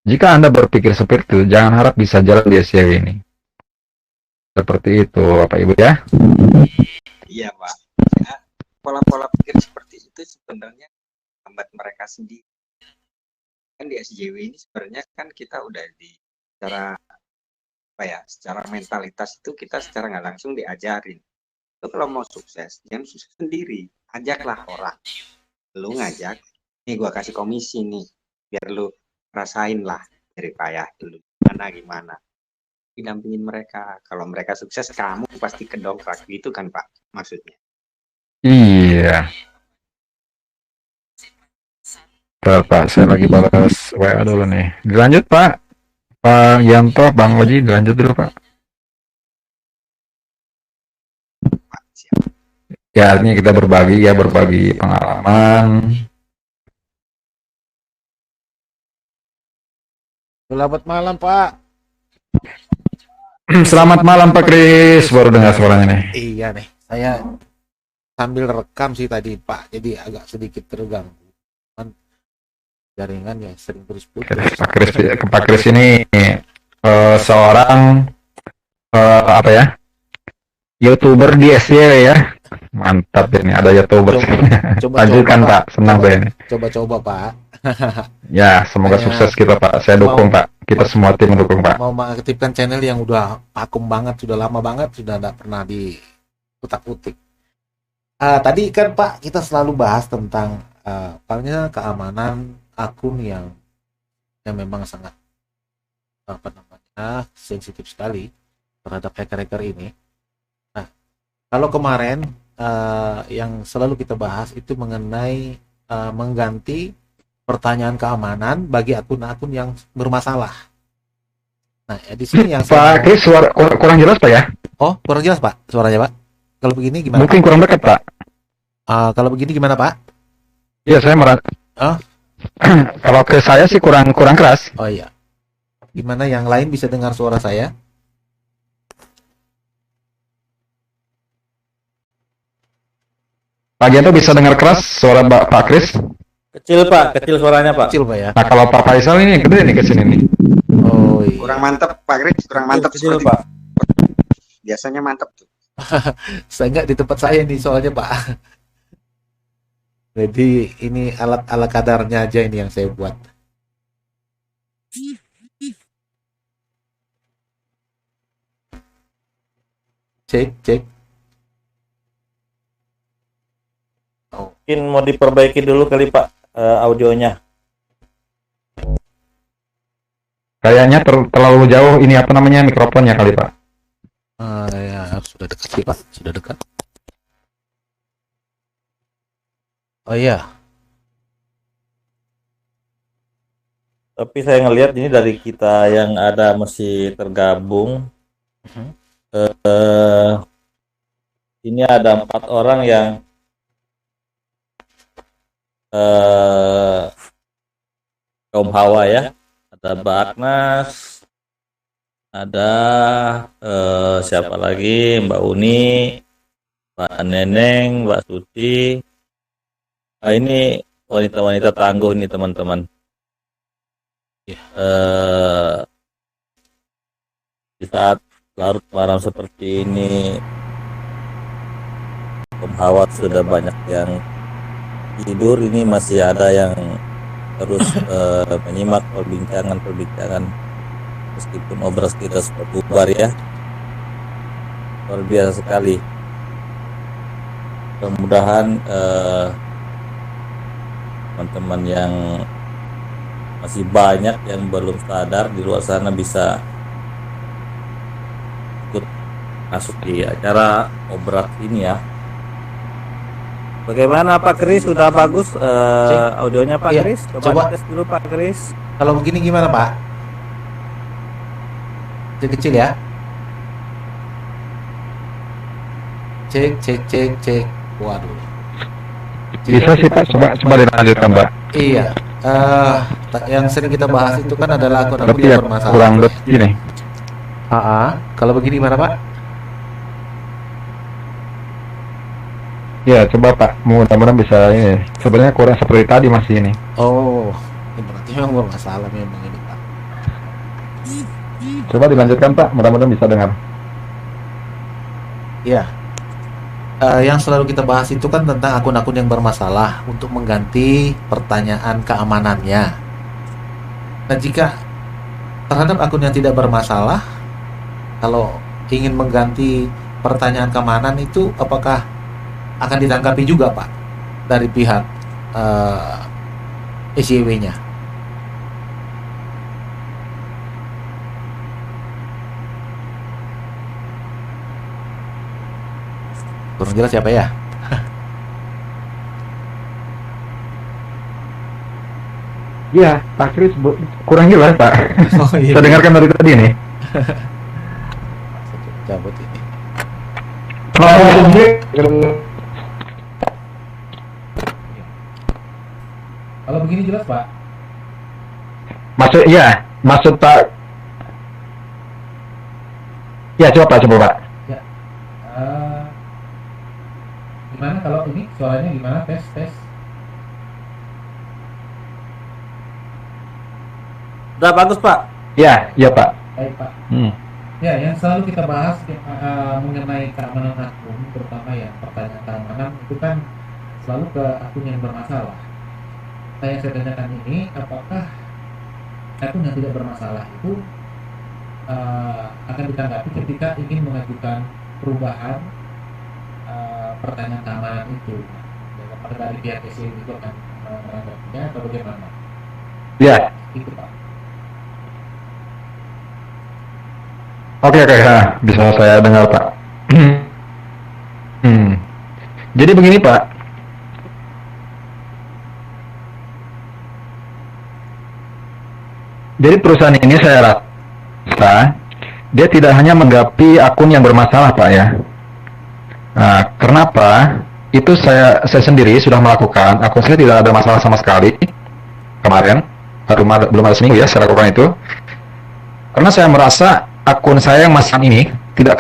K: Jika Anda berpikir seperti itu, jangan harap bisa jalan di SJW ini. Seperti itu, Bapak Ibu ya.
I: Iya, Pak. Ya, pola-pola pikir seperti itu sebenarnya hambat mereka sendiri. Kan di SJW ini sebenarnya kan kita udah secara mentalitas itu kita secara nggak langsung diajarin. Lo kalau mau sukses, jangan sukses sendiri. Ajaklah orang. Lu ngajak, nih gua kasih komisi nih, biar lu rasain lah dari payah lu gimana. Didampingin mereka. Kalau mereka sukses, kamu pasti kedongkrak gitu kan Pak maksudnya.
K: Iya. Pak, saya lagi balas WA dulu nih. Dilanjut Pak. Pak Yanto, Bang Oji, dilanjut dulu Pak. Ya, artinya kita berbagi pengalaman.
J: Selamat malam Pak.
K: Selamat malam Pak Kris, baru dengar suaranya nih.
J: Iya nih, saya sambil rekam sih tadi Pak, jadi agak sedikit terganggu. Jaringannya sering terus putus.
K: Pak Kris ini seorang YouTuber di SJW ya. Mantap ini ada YouTuber. Lanjutkan Pak, senang saya ini.
J: Coba-coba Pak.
K: Ya, semoga sukses kita Pak. Saya dukung Pak. Kita semua tim mendukung Pak.
J: Mau mengaktifkan channel yang udah vakum banget, sudah lama banget, sudah tidak pernah diutak-utik. Tadi kan Pak kita selalu bahas tentang keamanan akun yang memang sangat sensitif sekali terhadap hacker-hacker ini. Nah, kalau kemarin yang selalu kita bahas itu mengenai mengganti pertanyaan keamanan bagi akun-akun yang bermasalah. Nah, di sini yang
K: Pak Kris suara kurang jelas Pak ya?
J: Oh, kurang jelas Pak suaranya Pak. Kalau begini gimana?
K: Mungkin
J: Pak?
K: kurang dekat Pak.
J: Kalau begini gimana Pak?
K: Iya, saya merasa. Kalau ke saya sih kurang keras.
J: Oh iya. Gimana yang lain bisa dengar suara saya?
K: Pak Gianto bisa dengar keras suara Pak Kris?
C: Kecil Pak, kecil suaranya Pak.
J: Kecil Pak ya.
K: Nah kalau Pak Faisal ini gede nih ke sini nih.
J: Oh iya.
I: Kurang mantep Pak Kris, kurang mantep
C: Kecil
I: seperti
C: Pak.
I: biasanya mantep tuh.
J: Saya nggak di tempat saya nih soalnya Pak. Jadi ini alat kadarnya aja ini yang saya buat. Cek.
C: Mungkin mau diperbaiki dulu kali Pak audionya.
K: Kayaknya terlalu jauh ini apa namanya mikrofonnya kali Pak.
J: Ya sudah dekat sih Pak, sudah dekat. Oh iya.
C: Tapi saya ngelihat ini dari kita yang ada masih tergabung. Ini ada 4 orang yang eh, kaum hawa ya. Ada Mbak Agnes, ada siapa lagi, Mbak Uni, Mbak Neneng, Mbak Suci. Nah, ini wanita-wanita tangguh nih teman-teman. Di saat larut malam seperti ini, kaum hawa sudah banyak yang tidur, ini masih ada yang terus menyimak perbincangan meskipun obras kita sudah bubar ya. Luar biasa sekali. Mudah-mudahan teman-teman yang masih banyak yang belum sadar di luar sana bisa ikut masuk di acara obras ini ya. Bagaimana Pak Kris? Sudah bagus audionya Pak Kris? Coba tes dulu Pak Kris.
J: Kalau begini gimana Pak? Kecil ya. Cek. Waduh.
K: Bisa sih Pak, coba dilanjutkan Pak.
J: Iya. Yang sering kita bahas itu kan adalah akun-akun
K: Tapi ya
J: yang bermasalah.
K: kurang lebih gini.
J: Kalau begini gimana Pak?
K: Ya coba Pak, mudah-mudahan bisa ini. Sebenarnya kurang seperti tadi masih ini.
J: Oh, ini berarti memang bermasalah memang ini Pak.
K: Coba dilanjutkan Pak, mudah-mudahan bisa dengar.
J: Iya. Yang selalu kita bahas itu kan tentang akun-akun yang bermasalah untuk mengganti pertanyaan keamanannya. Nah, jika terhadap akun yang tidak bermasalah, kalau ingin mengganti pertanyaan keamanan itu apakah akan ditanggapi juga Pak dari pihak SJW-nya? Kurang jelas siapa ya?
K: Iya, Pak Kris kurang jelas Pak.
J: Oh, iya.
K: Saya dengarkan dari tadi nih.
J: Cabut ini. Kalau begini jelas Pak.
K: Maksud Pak. Ya coba Pak.
J: Ya. Gimana kalau ini suaranya gimana? Tes.
C: Udah bagus Pak.
K: Ya Pak.
J: Baik Pak. Ya, yang selalu kita bahas mengenai keamanan akun, terutama ya pertanyaan keamanan itu kan selalu ke akun yang bermasalah. Nah, yang saya tanyakan ini, apakah akun yang tidak bermasalah itu akan ditanggapi ketika ingin mengajukan perubahan pertanyaan keamanan itu? Apakah dari pihak SJW itu akan menanggapinya atau bagaimana?
K: Ya.
J: Itu Pak.
K: Oke, bisa saya dengar Pak. Jadi begini Pak. Jadi perusahaan ini saya rasa dia tidak hanya menggapi akun yang bermasalah Pak ya. Nah, kenapa? Itu saya sendiri sudah melakukan, akun saya tidak ada masalah sama sekali kemarin, belum ada seminggu ya saya lakukan itu. Karena saya merasa akun saya yang masalah ini tidak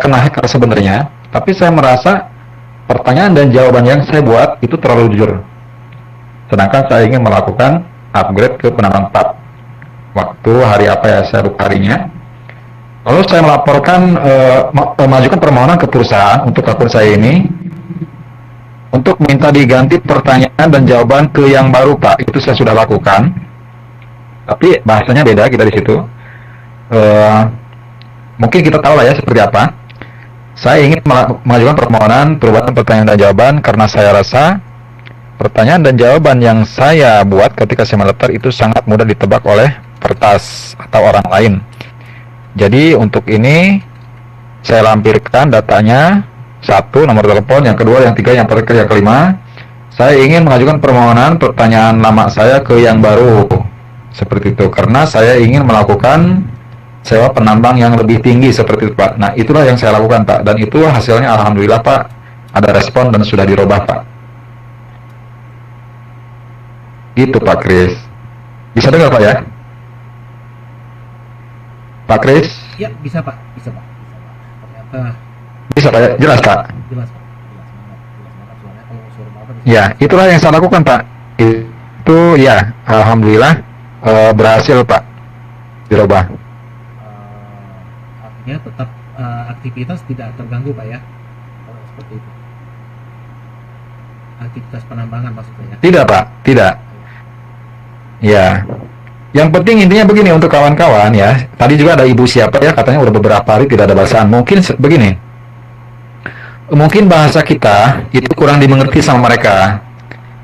K: kena hacker sebenarnya, tapi saya merasa pertanyaan dan jawaban yang saya buat itu terlalu jujur. Sedangkan saya ingin melakukan upgrade ke penambang 4. Waktu hari apa ya, saya lupa harinya. Lalu saya melaporkan, mengajukan permohonan ke perusahaan untuk akun saya ini untuk minta diganti pertanyaan dan jawaban ke yang baru Pak. Itu saya sudah lakukan. Tapi bahasanya beda kita di situ. Mungkin kita tahu lah ya seperti apa. Saya ingin mengajukan permohonan perubahan pertanyaan dan jawaban karena saya rasa pertanyaan dan jawaban yang saya buat ketika saya mendaftar itu sangat mudah ditebak oleh kertas atau orang lain. Jadi untuk ini saya lampirkan datanya, 1 nomor telepon, yang kedua, yang 3, yang terakhir, yang kelima. Saya ingin mengajukan permohonan pertanyaan lama saya ke yang baru. Seperti itu karena saya ingin melakukan sewa penambang yang lebih tinggi seperti itu Pak. Nah itulah yang saya lakukan Pak, dan itu hasilnya alhamdulillah Pak, ada respon dan sudah dirubah Pak. Gitu Pak Kris. Bisa dengar Pak ya? Pak Kris?
J: Ya, bisa Pak. Bisa Pak. Ternyata
K: Bisa Pak ya? Jelas Pak?
J: jelas Pak. Jelas banget suaranya. Kalau suara Bapak bisa.
K: Ya, itulah yang saya lakukan Pak. Itu ya, alhamdulillah berhasil Pak. Dirubah.
J: Artinya tetap aktivitas tidak terganggu Pak ya? Kalau seperti itu. Aktivitas penambangan maksudnya.
K: Tidak Pak, tidak. Ya. Yang penting intinya begini untuk kawan-kawan ya. Tadi juga ada ibu siapa ya katanya udah beberapa hari tidak ada bahasaan. Mungkin begini. Mungkin bahasa kita itu kurang dimengerti sama mereka.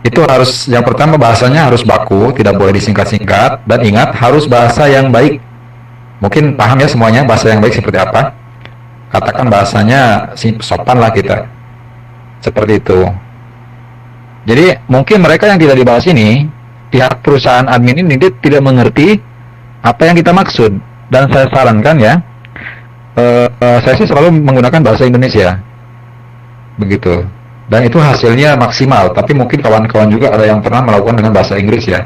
K: Itu harus yang pertama bahasanya harus baku, tidak boleh disingkat-singkat dan ingat harus bahasa yang baik. Mungkin paham ya semuanya bahasa yang baik seperti apa? Katakan bahasanya sopan lah kita. Seperti itu. Jadi mungkin mereka yang tidak dibahas ini pihak perusahaan admin ini dia tidak mengerti apa yang kita maksud dan saya sarankan ya saya sih selalu menggunakan bahasa Indonesia begitu dan itu hasilnya maksimal tapi mungkin kawan-kawan juga ada yang pernah melakukan dengan bahasa Inggris ya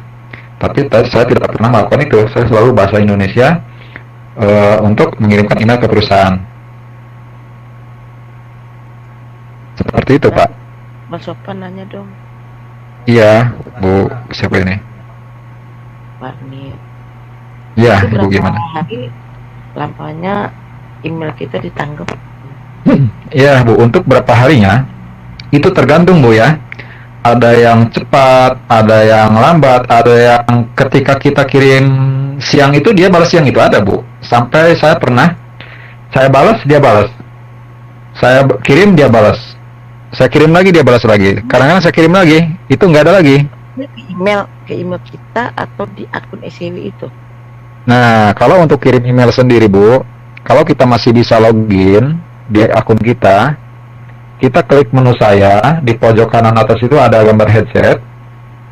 K: tapi saya tidak pernah melakukan itu saya selalu bahasa Indonesia untuk mengirimkan email ke perusahaan seperti itu Pak.
L: Mas Sopan nanya dong.
K: Iya, Bu, siapa ini?
L: Warni.
K: Iya,
L: Itu
K: Ibu
L: berapa
K: gimana?
L: hari lampanya email kita ditangkap?
K: Iya, Bu, untuk berapa harinya? Itu tergantung, Bu ya. Ada yang cepat, ada yang lambat, ada yang ketika kita kirim siang itu dia balas siang itu ada, Bu. Sampai saya pernah saya balas, dia balas. Saya kirim, dia balas. Saya kirim lagi dia balas lagi. Kadang-kadang saya kirim lagi, itu nggak ada lagi.
L: Ke email kita atau di akun SCW itu?
K: Nah, kalau untuk kirim email sendiri, Bu, kalau kita masih bisa login di akun kita klik menu saya di pojok kanan atas itu ada gambar headset,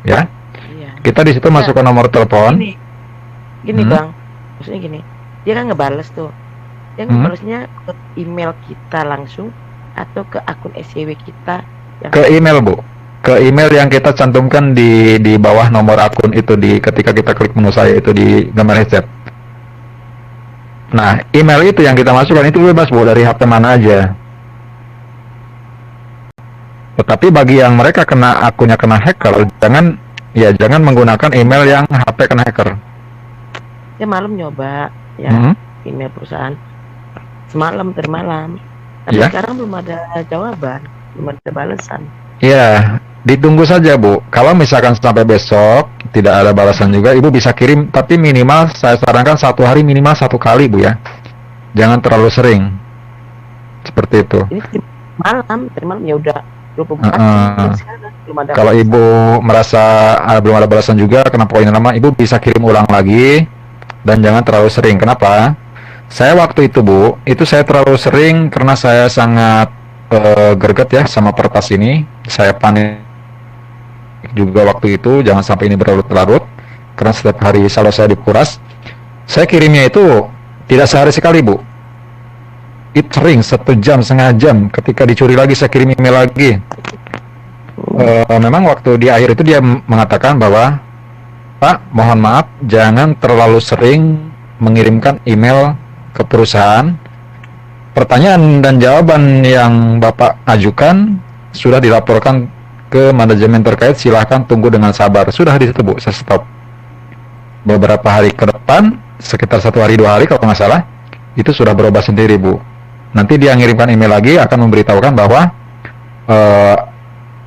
K: ya.
L: Iya.
K: Kita di situ masukkan nomor telepon.
L: Gini Bang, maksudnya gini, dia kan ngebales tuh. Dia ngebalesnya ke email kita langsung atau ke akun SCW kita
K: Ke email, Bu. Ke email yang kita cantumkan di bawah nomor akun itu ketika kita klik menu saya itu di gambar headset. Nah, email itu yang kita masukkan itu bebas, Bu, dari HP mana aja. Tetapi bagi yang mereka akunnya kena hacker, jangan menggunakan email yang HP kena hacker.
L: Ya malam nyoba ya email perusahaan semalam termalam. Tapi sekarang belum ada jawaban, belum ada balasan.
K: Iya, ditunggu saja Bu. Kalau misalkan sampai besok tidak ada balasan juga, Ibu bisa kirim. Tapi minimal saya sarankan 1 hari minimal 1 kali Bu ya. Jangan terlalu sering. Seperti itu.
L: Ini malam ya udah 24 sekarang belum ada.
K: Kalau Ibu merasa belum ada balasan juga, karena poinnya lama, Ibu bisa kirim ulang lagi dan jangan terlalu sering. Kenapa? Saya waktu itu Bu, itu saya terlalu sering karena saya sangat greget ya sama Pertas ini. Saya panik juga waktu itu, jangan sampai ini berlarut-larut karena setiap hari selalu saya dikuras. Saya kirimnya itu tidak sehari sekali Bu. Itu sering 1 jam, setengah jam. Ketika dicuri lagi saya kirim email lagi. Memang waktu di akhir itu dia mengatakan bahwa Pak, mohon maaf jangan terlalu sering mengirimkan email ke perusahaan. Pertanyaan dan jawaban yang Bapak ajukan sudah dilaporkan ke manajemen terkait, silahkan tunggu dengan sabar. Sudah di situ Bu, saya stop. Beberapa hari ke depan, sekitar 1 hari 2 hari kalau nggak salah, itu sudah berubah sendiri Bu. Nanti dia ngirimkan email lagi akan memberitahukan bahwa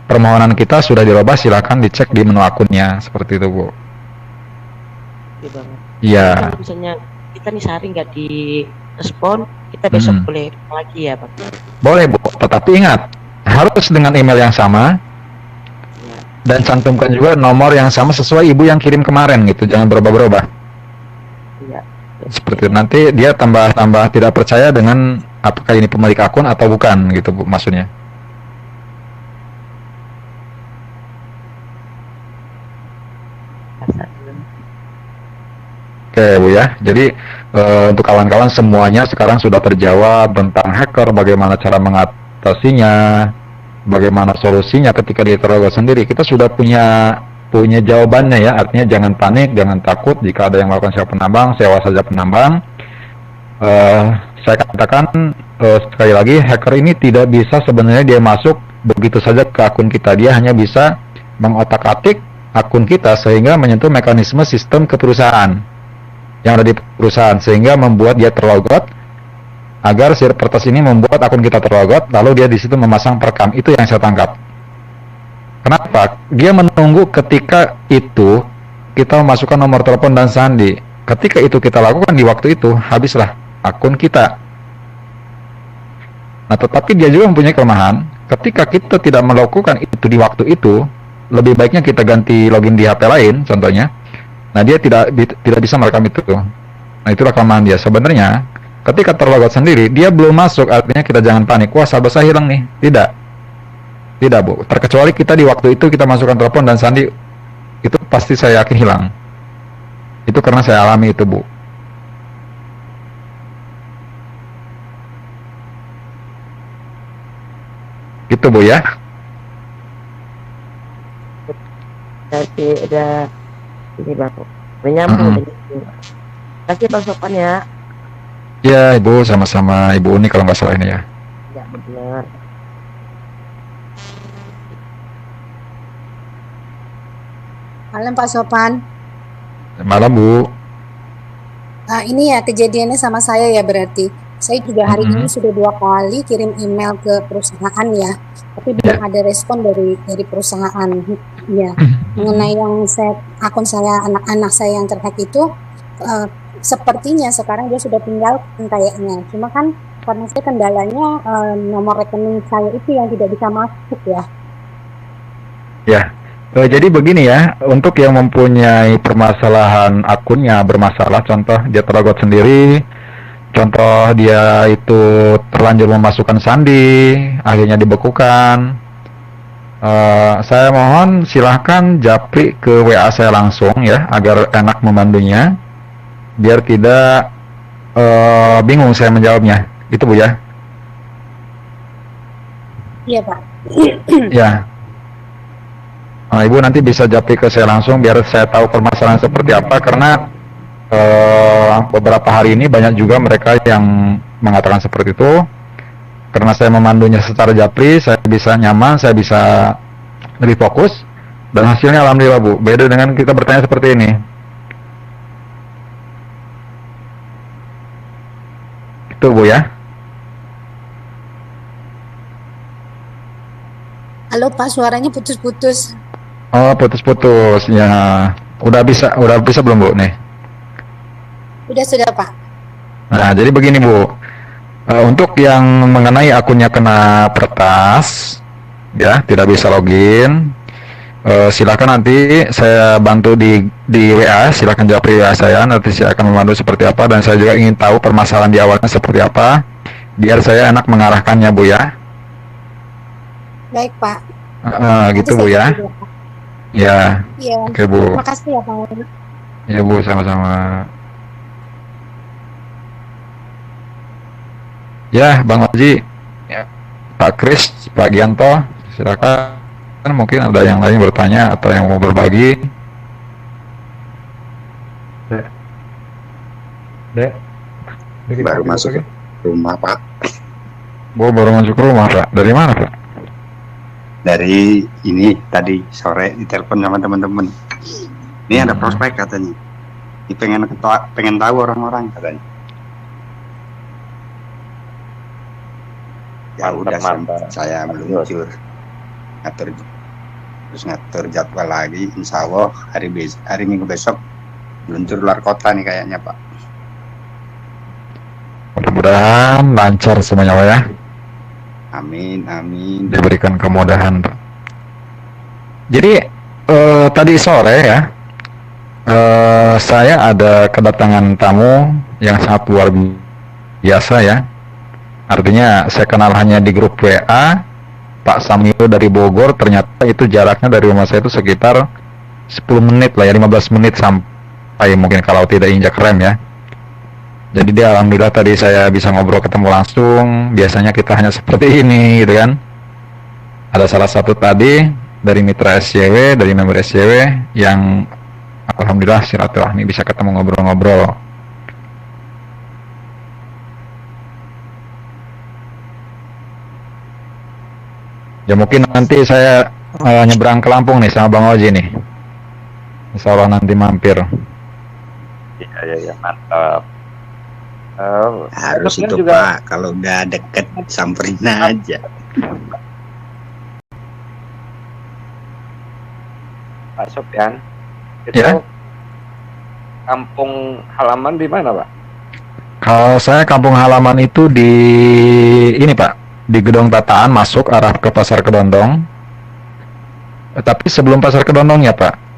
K: permohonan kita sudah dirubah, silahkan dicek di menu akunnya, seperti itu Bu. Iya.
L: Kalau misalnya kita nih sehari nggak di respon, kita besok boleh lagi ya Pak?
K: Boleh Bu, tetapi ingat harus dengan email yang sama dan cantumkan juga nomor yang sama sesuai Ibu yang kirim kemarin gitu, jangan berubah-berubah.
L: Iya.
K: Seperti itu. Nanti dia tambah tidak percaya dengan apakah ini pemilik akun atau bukan gitu Bu, maksudnya. Oke Bu ya, jadi untuk kawan-kawan semuanya sekarang sudah terjawab tentang hacker, bagaimana cara mengatasinya, bagaimana solusinya ketika diteror sendiri. Kita sudah punya punya jawabannya ya. Artinya jangan panik, jangan takut jika ada yang melakukan sewa penambang, sewa saja penambang. Saya katakan sekali lagi, hacker ini tidak bisa sebenarnya dia masuk begitu saja ke akun kita. Dia hanya bisa mengotak-atik akun kita sehingga menyentuh mekanisme sistem keperusahaan yang ada di perusahaan, sehingga membuat dia terlogot, agar si repertas ini membuat akun kita terlogot, lalu dia di situ memasang perekam. Itu yang saya tangkap. Kenapa? Dia menunggu ketika itu kita memasukkan nomor telepon dan sandi. Ketika itu kita lakukan di waktu itu, habislah akun kita. Nah, tetapi dia juga mempunyai kelemahan. Ketika kita tidak melakukan itu di waktu itu, lebih baiknya kita ganti login di HP lain, contohnya. Nah, dia tidak bisa merekam itu. Nah, itulah kelemahan dia. Sebenarnya, ketika terlogot sendiri, dia belum masuk, artinya kita jangan panik. Wah, saldo saya hilang nih. Tidak, Bu. Terkecuali kita di waktu itu kita masukkan telepon dan sandi, itu pasti saya yakin hilang. Itu karena saya alami itu, Bu. Gitu, Bu ya.
L: Jadi udah ini Bapak. Menyambung. Terima kasih Bang Sofan ya.
K: Ya, Ibu, sama-sama. Ibu Uni kalau nggak salah ini ya.
L: Ya, benar.
M: Malam Pak Sopan.
K: Malam, Bu.
M: Ini ya kejadiannya sama saya ya berarti. Saya juga hari ini sudah 2 kali kirim email ke perusahaan ya, tapi belum ada respon dari perusahaan ya mengenai yang akun saya, anak-anak saya yang terhack itu. Sepertinya sekarang dia sudah tinggalkan kayaknya. Cuma kan karena saya kendalanya nomor rekening saya itu yang tidak bisa masuk ya.
K: Ya. Jadi begini ya, untuk yang mempunyai permasalahan akunnya bermasalah, contoh dia terlogot sendiri, contoh dia itu terlanjur memasukkan sandi, akhirnya dibekukan, saya mohon silahkan japri ke WA saya langsung ya, agar enak memandunya, biar tidak bingung saya menjawabnya, itu Bu ya.
M: Iya Pak.
K: Ya. Ibu nanti bisa japri ke saya langsung biar saya tahu permasalahan seperti apa, karena beberapa hari ini banyak juga mereka yang mengatakan seperti itu. Karena saya memandunya secara japri, saya bisa nyaman, saya bisa lebih fokus, dan hasilnya alhamdulillah Bu, beda dengan kita bertanya seperti ini. Itu Bu ya.
M: Halo Pak, suaranya putus-putus.
K: Oh, putus-putus ya. Udah bisa belum Bu nih?
M: Sudah Pak.
K: Nah, jadi begini Bu, untuk yang mengenai akunnya kena peretas, ya tidak bisa login, silakan nanti saya bantu di WA, silakan japri WA saya, nanti saya akan memandu seperti apa, dan saya juga ingin tahu permasalahan di awalnya seperti apa, biar saya enak mengarahkannya Bu ya.
M: Baik Pak.
K: Gitu Bu ya. Ya.
M: Iya.
K: Oke Bu.
M: Terima kasih ya Pak.
K: Ya Bu, sama-sama. Ya, Bang Haji, ya, Pak Kris, Pak Gianto, silakan. Mungkin ada yang lain bertanya atau yang mau berbagi. Dek.
N: Baru masuk rumah Pak.
K: Bu baru masuk rumah Pak. Dari mana Pak?
N: Dari ini tadi sore ditelepon sama teman-teman. Ini ada prospek katanya. Ini pengen tahu orang-orang katanya. Ya udah saya meluncur ngatur jadwal lagi. Insya Allah hari Minggu besok meluncur luar kota nih kayaknya Pak.
K: Mudah-mudahan lancar semuanya Pak ya.
N: Amin, amin.
K: Diberikan kemudahan Pak. Jadi tadi sore ya, saya ada kedatangan tamu yang sangat luar biasa ya. Artinya saya kenal hanya di grup WA. Pak Samio dari Bogor, ternyata itu jaraknya dari rumah saya itu sekitar 10 menit lah ya, 15 menit sampai mungkin kalau tidak injak rem ya. Jadi dia alhamdulillah tadi saya bisa ngobrol ketemu langsung. Biasanya kita hanya seperti ini gitu kan. Ada salah satu tadi dari mitra SCW, dari member SCW yang alhamdulillah silaturahmi bisa ketemu ngobrol-ngobrol. Ya mungkin nanti saya nyebrang ke Lampung nih sama Bang Oji nih. Insya Allah nanti mampir.
A: Iya, mantap.
I: Harus itu
A: juga...
I: Pak, kalau udah deket samperin aja.
A: Pak Sopyan, itu
K: ya?
A: Kampung halaman di mana, Pak?
K: Kalau saya kampung halaman itu di ini Pak, di Gedong Tataan masuk arah ke Pasar Kedondong. Tapi sebelum Pasar Kedondong ya Pak.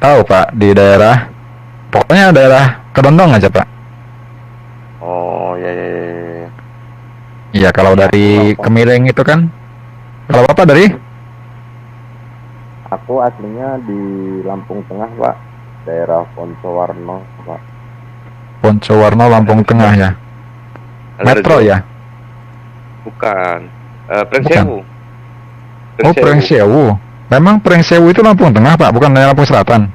K: Tahu Pak, di daerah, pokoknya daerah Kedondong aja Pak.
A: Oh ya.
K: Iya kalau dari Kemiling itu kan. Kalau Bapak dari?
A: Aku aslinya di Lampung Tengah, Pak. Daerah Poncowarno, Pak.
K: Poncowarno, Lampung Tengah ya. Metro ya?
A: Bukan. Prengsewu.
K: Oh, Prengsewu. Memang Prengsewu itu Lampung Tengah, Pak, bukan daerah Lampung Selatan?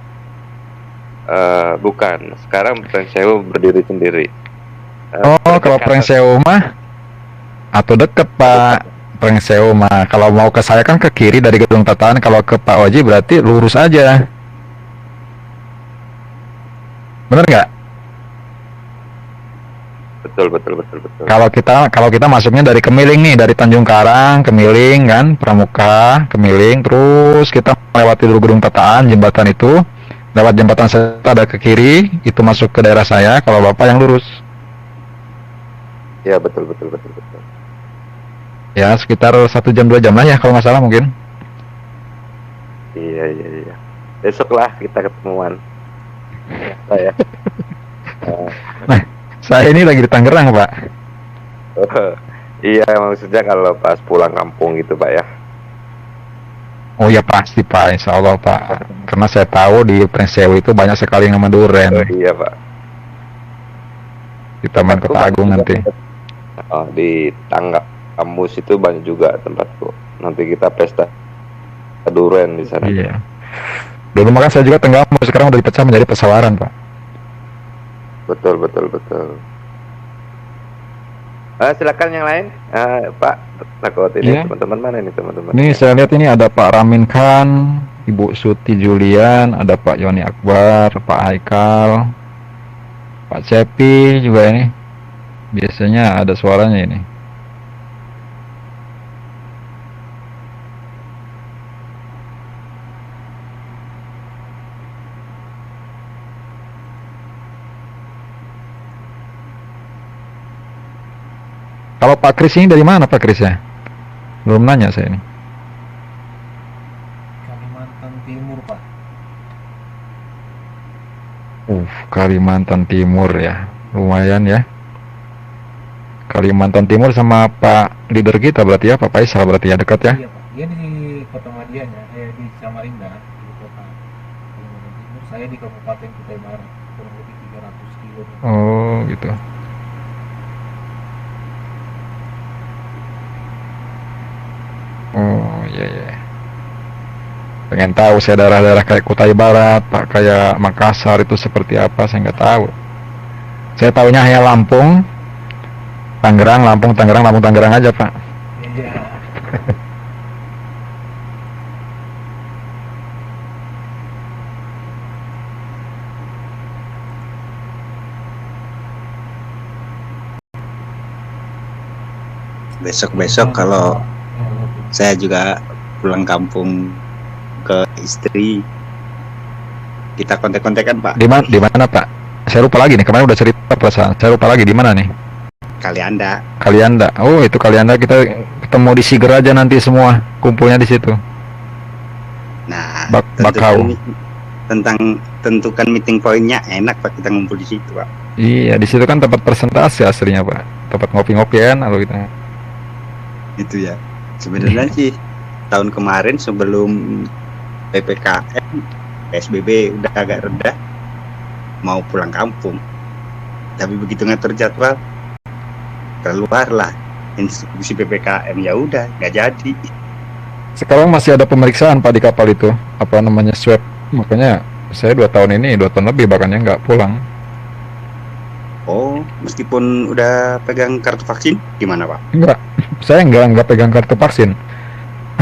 A: Bukan. Sekarang Prengsewu berdiri sendiri.
K: Oh, kalau Prengsewu mah atau deket, Pak. Prengsewu mah kalau mau ke saya kan ke kiri dari Gedung Tataan, kalau ke Pak Oji berarti lurus aja. Bener nggak?
A: Betul.
K: Kalau kita masuknya dari Kemiling nih, dari Tanjung Karang, Kemiling kan, Pramuka, Kemiling, terus kita melewati dulu Gedung Tataan, jembatan itu, lewat jembatan saya ada ke kiri, itu masuk ke daerah saya. Kalau Bapak yang lurus.
A: Ya betul.
K: Ya sekitar 1 jam 2 jam lah ya kalau nggak salah mungkin.
A: Iya. Besoklah kita ketemuan. Saya.
K: Nah, saya ini lagi di Tangerang, Pak.
A: Iya, maksudnya kalau pas pulang kampung gitu, Pak ya.
K: Oh ya pasti, Pak, insya Allah, Pak. Karena saya tahu di Prengsewu itu banyak sekali yang nama duren.
A: Oh, iya, Pak.
K: Di Taman Kota Agung nanti.
A: Oh, di Tangga Kamus itu banyak juga tempatku. Nanti kita pesta duren di sana.
K: Iya. Dulu makan saya juga Tenggamus, sekarang udah dipecah menjadi Pesawaran, Pak.
A: Betul. Silakan yang lain, Pak. Takut ini teman-teman mana ini teman-teman?
K: Ini saya lihat ini ada Pak Ramin Khan, Ibu Suti Julian, ada Pak Yoni Akbar, Pak Haikal, Pak Cepi juga ini. Biasanya ada suaranya ini. Kalau Pak Kris ini dari mana Pak Kris ya? Belum nanya saya ini.
J: Kalimantan Timur, Pak.
K: Kalimantan Timur ya. Lumayan ya. Kalimantan Timur sama Pak leader kita berarti ya, Pak Faisal berarti ya, dekat ya?
J: Iya, Pak. Dia di Kota Madianya, di Samarinda, di Kota Kalimantan Timur. Saya di Kabupaten Kutai Barat, kurang lebih 300 km.
K: Oh, gitu. Oh iya. Pengen tahu saya daerah-daerah kayak Kutai Barat, Pak, kayak Makassar itu seperti apa, saya nggak tahu. Saya tahunya hanya Lampung, Tangerang, Lampung, Tangerang aja, Pak.
J: Iya.
I: Besok kalau saya juga pulang kampung ke istri, kita kontek-kontekan Pak.
K: Di mana Pak? Saya lupa lagi nih, kemarin udah cerita perasaan. Saya lupa lagi di mana nih?
I: Kalianda.
K: Oh itu Kalianda, kita ketemu di Siger aja nanti semua, kumpulnya di situ.
I: Nah,
K: Bakau.
I: Tentukan meeting pointnya, enak Pak kita ngumpul di situ Pak.
K: Iya, di situ kan tempat presentasi aslinya Pak, tempat ngopi-ngopian atau gitu.
I: Itu ya. Sebenarnya sih tahun kemarin sebelum PPKM, PSBB udah agak rendah, mau pulang kampung. Tapi begitu ngatur jadwal,
N: keluarlah instruksi PPKM, ya udah nggak jadi.
K: Sekarang masih ada pemeriksaan Pak di kapal itu, apa namanya, swab. Makanya saya 2 tahun lebih bahkan ya nggak pulang.
N: Oh, meskipun udah pegang kartu vaksin, gimana Pak?
K: Enggak, saya nggak pegang kartu vaksin.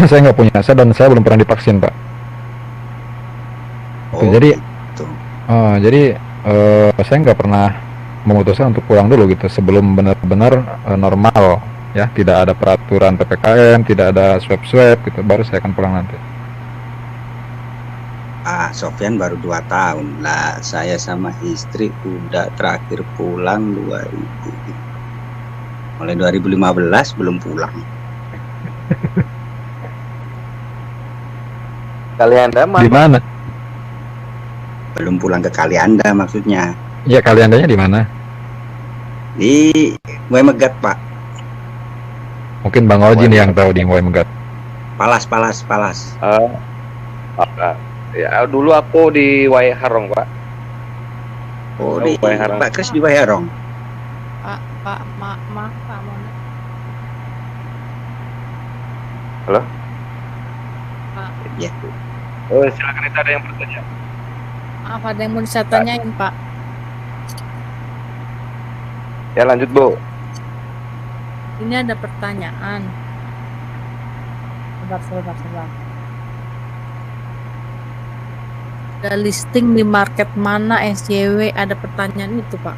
K: Saya nggak punya, saya belum pernah divaksin Pak.
N: Oh,
K: jadi
N: gitu.
K: jadi saya nggak pernah memutuskan untuk pulang dulu gitu sebelum benar-benar normal ya, tidak ada peraturan PPKM, tidak ada swab gitu, baru saya akan pulang nanti.
N: Sofyan baru 2 tahun lah, saya sama istri udah terakhir pulang mulai 2015 belum pulang.
A: Kalianda
K: Di mana?
N: Belum pulang ke Kalianda maksudnya.
K: Ya, Kaliandanya di mana?
N: Di Megat Pak.
K: Mungkin Bang Oji nih yang tahu di Megat.
N: Palas.
A: Ya dulu aku di Waiharong Pak.
N: Oh, di Waiharong. Pak Kris di Waiharong.
O: Pak Mona.
A: Halo?
O: Pak.
N: Ya.
A: Oh, silakan, itu ada yang bertanya.
O: Maaf, ada yang mau saya tanyain Pak.
A: Ya lanjut Bu.
O: Ini ada pertanyaan. Sebentar. Ada listing di market mana SJW, ada pertanyaan itu Pak.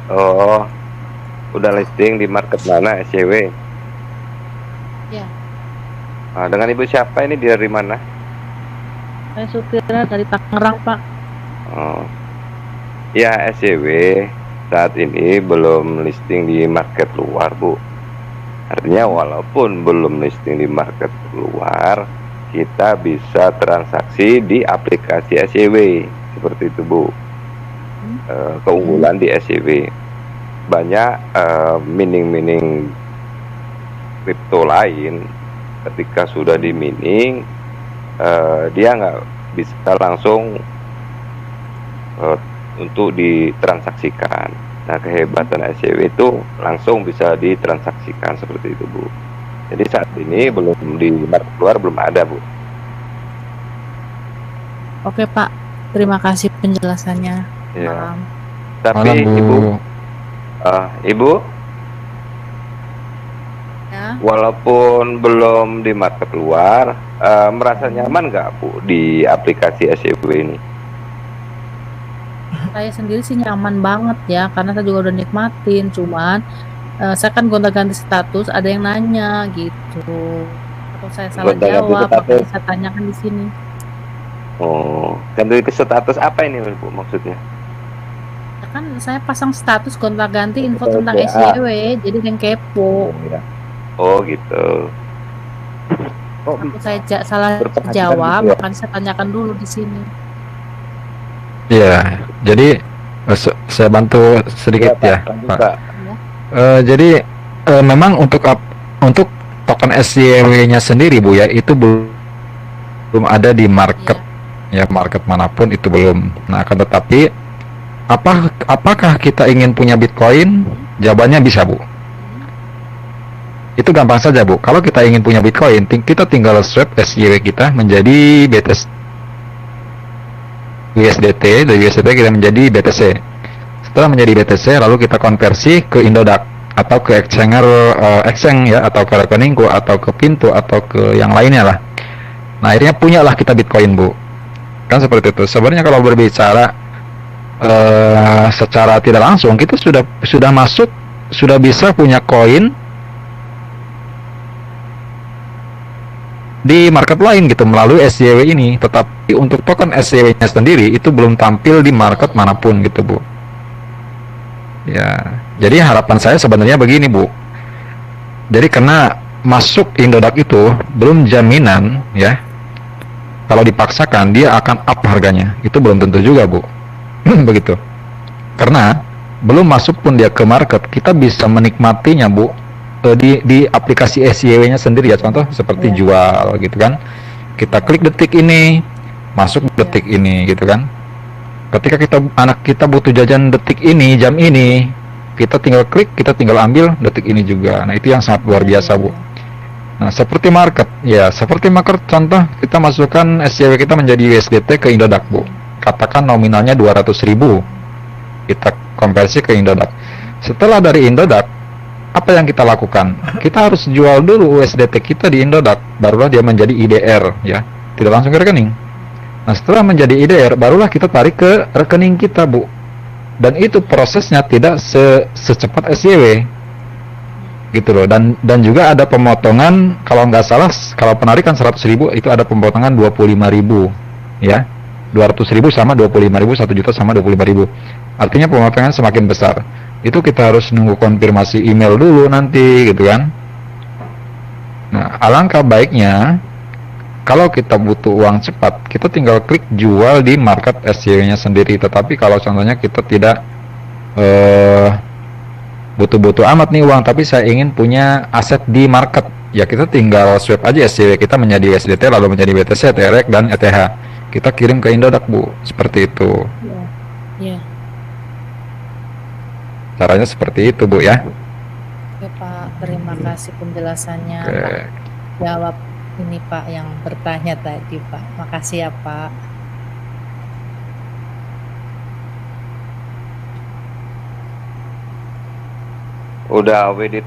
A: Oh, udah listing di market mana SJW?
O: Ya.
A: Dengan Ibu siapa ini, dari mana?
O: Saya supirnya dari Tangerang Pak.
A: Oh, ya SJW saat ini belum listing di market luar Bu. Artinya walaupun belum listing di market luar, kita bisa transaksi di aplikasi SJW seperti itu Bu. Keunggulan di SJW banyak mining kripto lain, ketika sudah di mining dia nggak bisa langsung untuk ditransaksikan. Nah, kehebatan SJW itu langsung bisa ditransaksikan seperti itu Bu. Jadi saat ini belum di market luar, belum ada Bu.
O: Oke Pak, terima kasih penjelasannya.
A: Ya. Tapi
K: Malam,
A: Ibu,
O: ya.
A: Walaupun belum di market luar, merasa nyaman nggak Bu di aplikasi SJW ini?
O: Saya sendiri sih nyaman banget ya, karena saya juga udah nikmatin. Cuman saya kan gonta-ganti status, ada yang nanya gitu. Atau saya salah jawab, makanya saya tanyakan di sini.
A: Oh, ganti status apa ini Bu maksudnya?
O: Ya kan saya pasang status gonta-ganti info tentang SJW, jadi yang kepo.
A: Oh gitu.
O: Aku saya salah jawab, makanya saya tanyakan dulu di sini.
K: Iya, jadi saya bantu sedikit ya, Pak. Jadi memang untuk token SJW-nya sendiri Bu ya, itu belum ada di market ya, market manapun itu belum. Nah, akan tetapi apakah kita ingin punya Bitcoin? Jawabannya bisa Bu. Itu gampang saja Bu. Kalau kita ingin punya Bitcoin, kita tinggal swap SJW kita menjadi USDT, dari USDT kita menjadi BTC. Setelah menjadi BTC, lalu kita konversi ke Indodax atau ke exchange ya, atau ke rekeningku, atau ke Pintu, atau ke yang lainnya lah. Nah, akhirnya punyalah kita Bitcoin Bu. Kan seperti itu. Sebenarnya kalau berbicara secara tidak langsung, kita sudah masuk, sudah bisa punya koin di market lain gitu melalui SJW ini. Tetapi untuk token SJW-nya sendiri itu belum tampil di market manapun gitu Bu. Ya, jadi harapan saya sebenarnya begini Bu. Jadi karena masuk Indodax itu belum jaminan ya, kalau dipaksakan dia akan up harganya, itu belum tentu juga Bu. Begitu. Karena belum masuk pun dia ke market, kita bisa menikmatinya Bu di aplikasi SJW-nya sendiri ya, contoh seperti jual gitu kan. Kita klik detik ini, masuk detik ini gitu kan. Ketika anak kita butuh jajan detik ini, jam ini, kita tinggal klik, kita tinggal ambil detik ini juga. Nah, itu yang sangat luar biasa, Bu. Nah, seperti market, contoh kita masukkan SJW kita menjadi USDT ke Indodax, Bu. Katakan nominalnya 200.000, kita konversi ke Indodax. Setelah dari Indodax, apa yang kita lakukan? Kita harus jual dulu USDT kita di Indodax, barulah dia menjadi IDR, ya, tidak langsung ke rekening. Nah, setelah menjadi IDR, barulah kita tarik ke rekening kita, Bu. Dan itu prosesnya tidak secepat SJW, gitu loh. Dan juga ada pemotongan, kalau nggak salah, kalau penarikan 100.000 itu ada pemotongan 25.000, ya. 200.000 sama 25.000, 1 juta sama 25.000. Artinya pemotongan semakin besar. Itu kita harus nunggu konfirmasi email dulu nanti, gitu kan. Nah, alangkah baiknya kalau kita butuh uang cepat, kita tinggal klik jual di market SJW-nya sendiri. Tetapi kalau contohnya kita tidak butuh-butuh amat nih uang, tapi saya ingin punya aset di market, ya kita tinggal swap aja SJW kita menjadi USDT, lalu menjadi BTC, TRX, dan ETH. Kita kirim ke Indodax, Bu. Seperti itu.
O: Iya.
K: Caranya seperti itu, Bu, ya.
O: Oke, Pak. Terima kasih penjelasannya.
K: Oke.
O: Pak. Jawab ini Pak yang bertanya tadi, Pak. Makasih ya, Pak.
A: Udah WD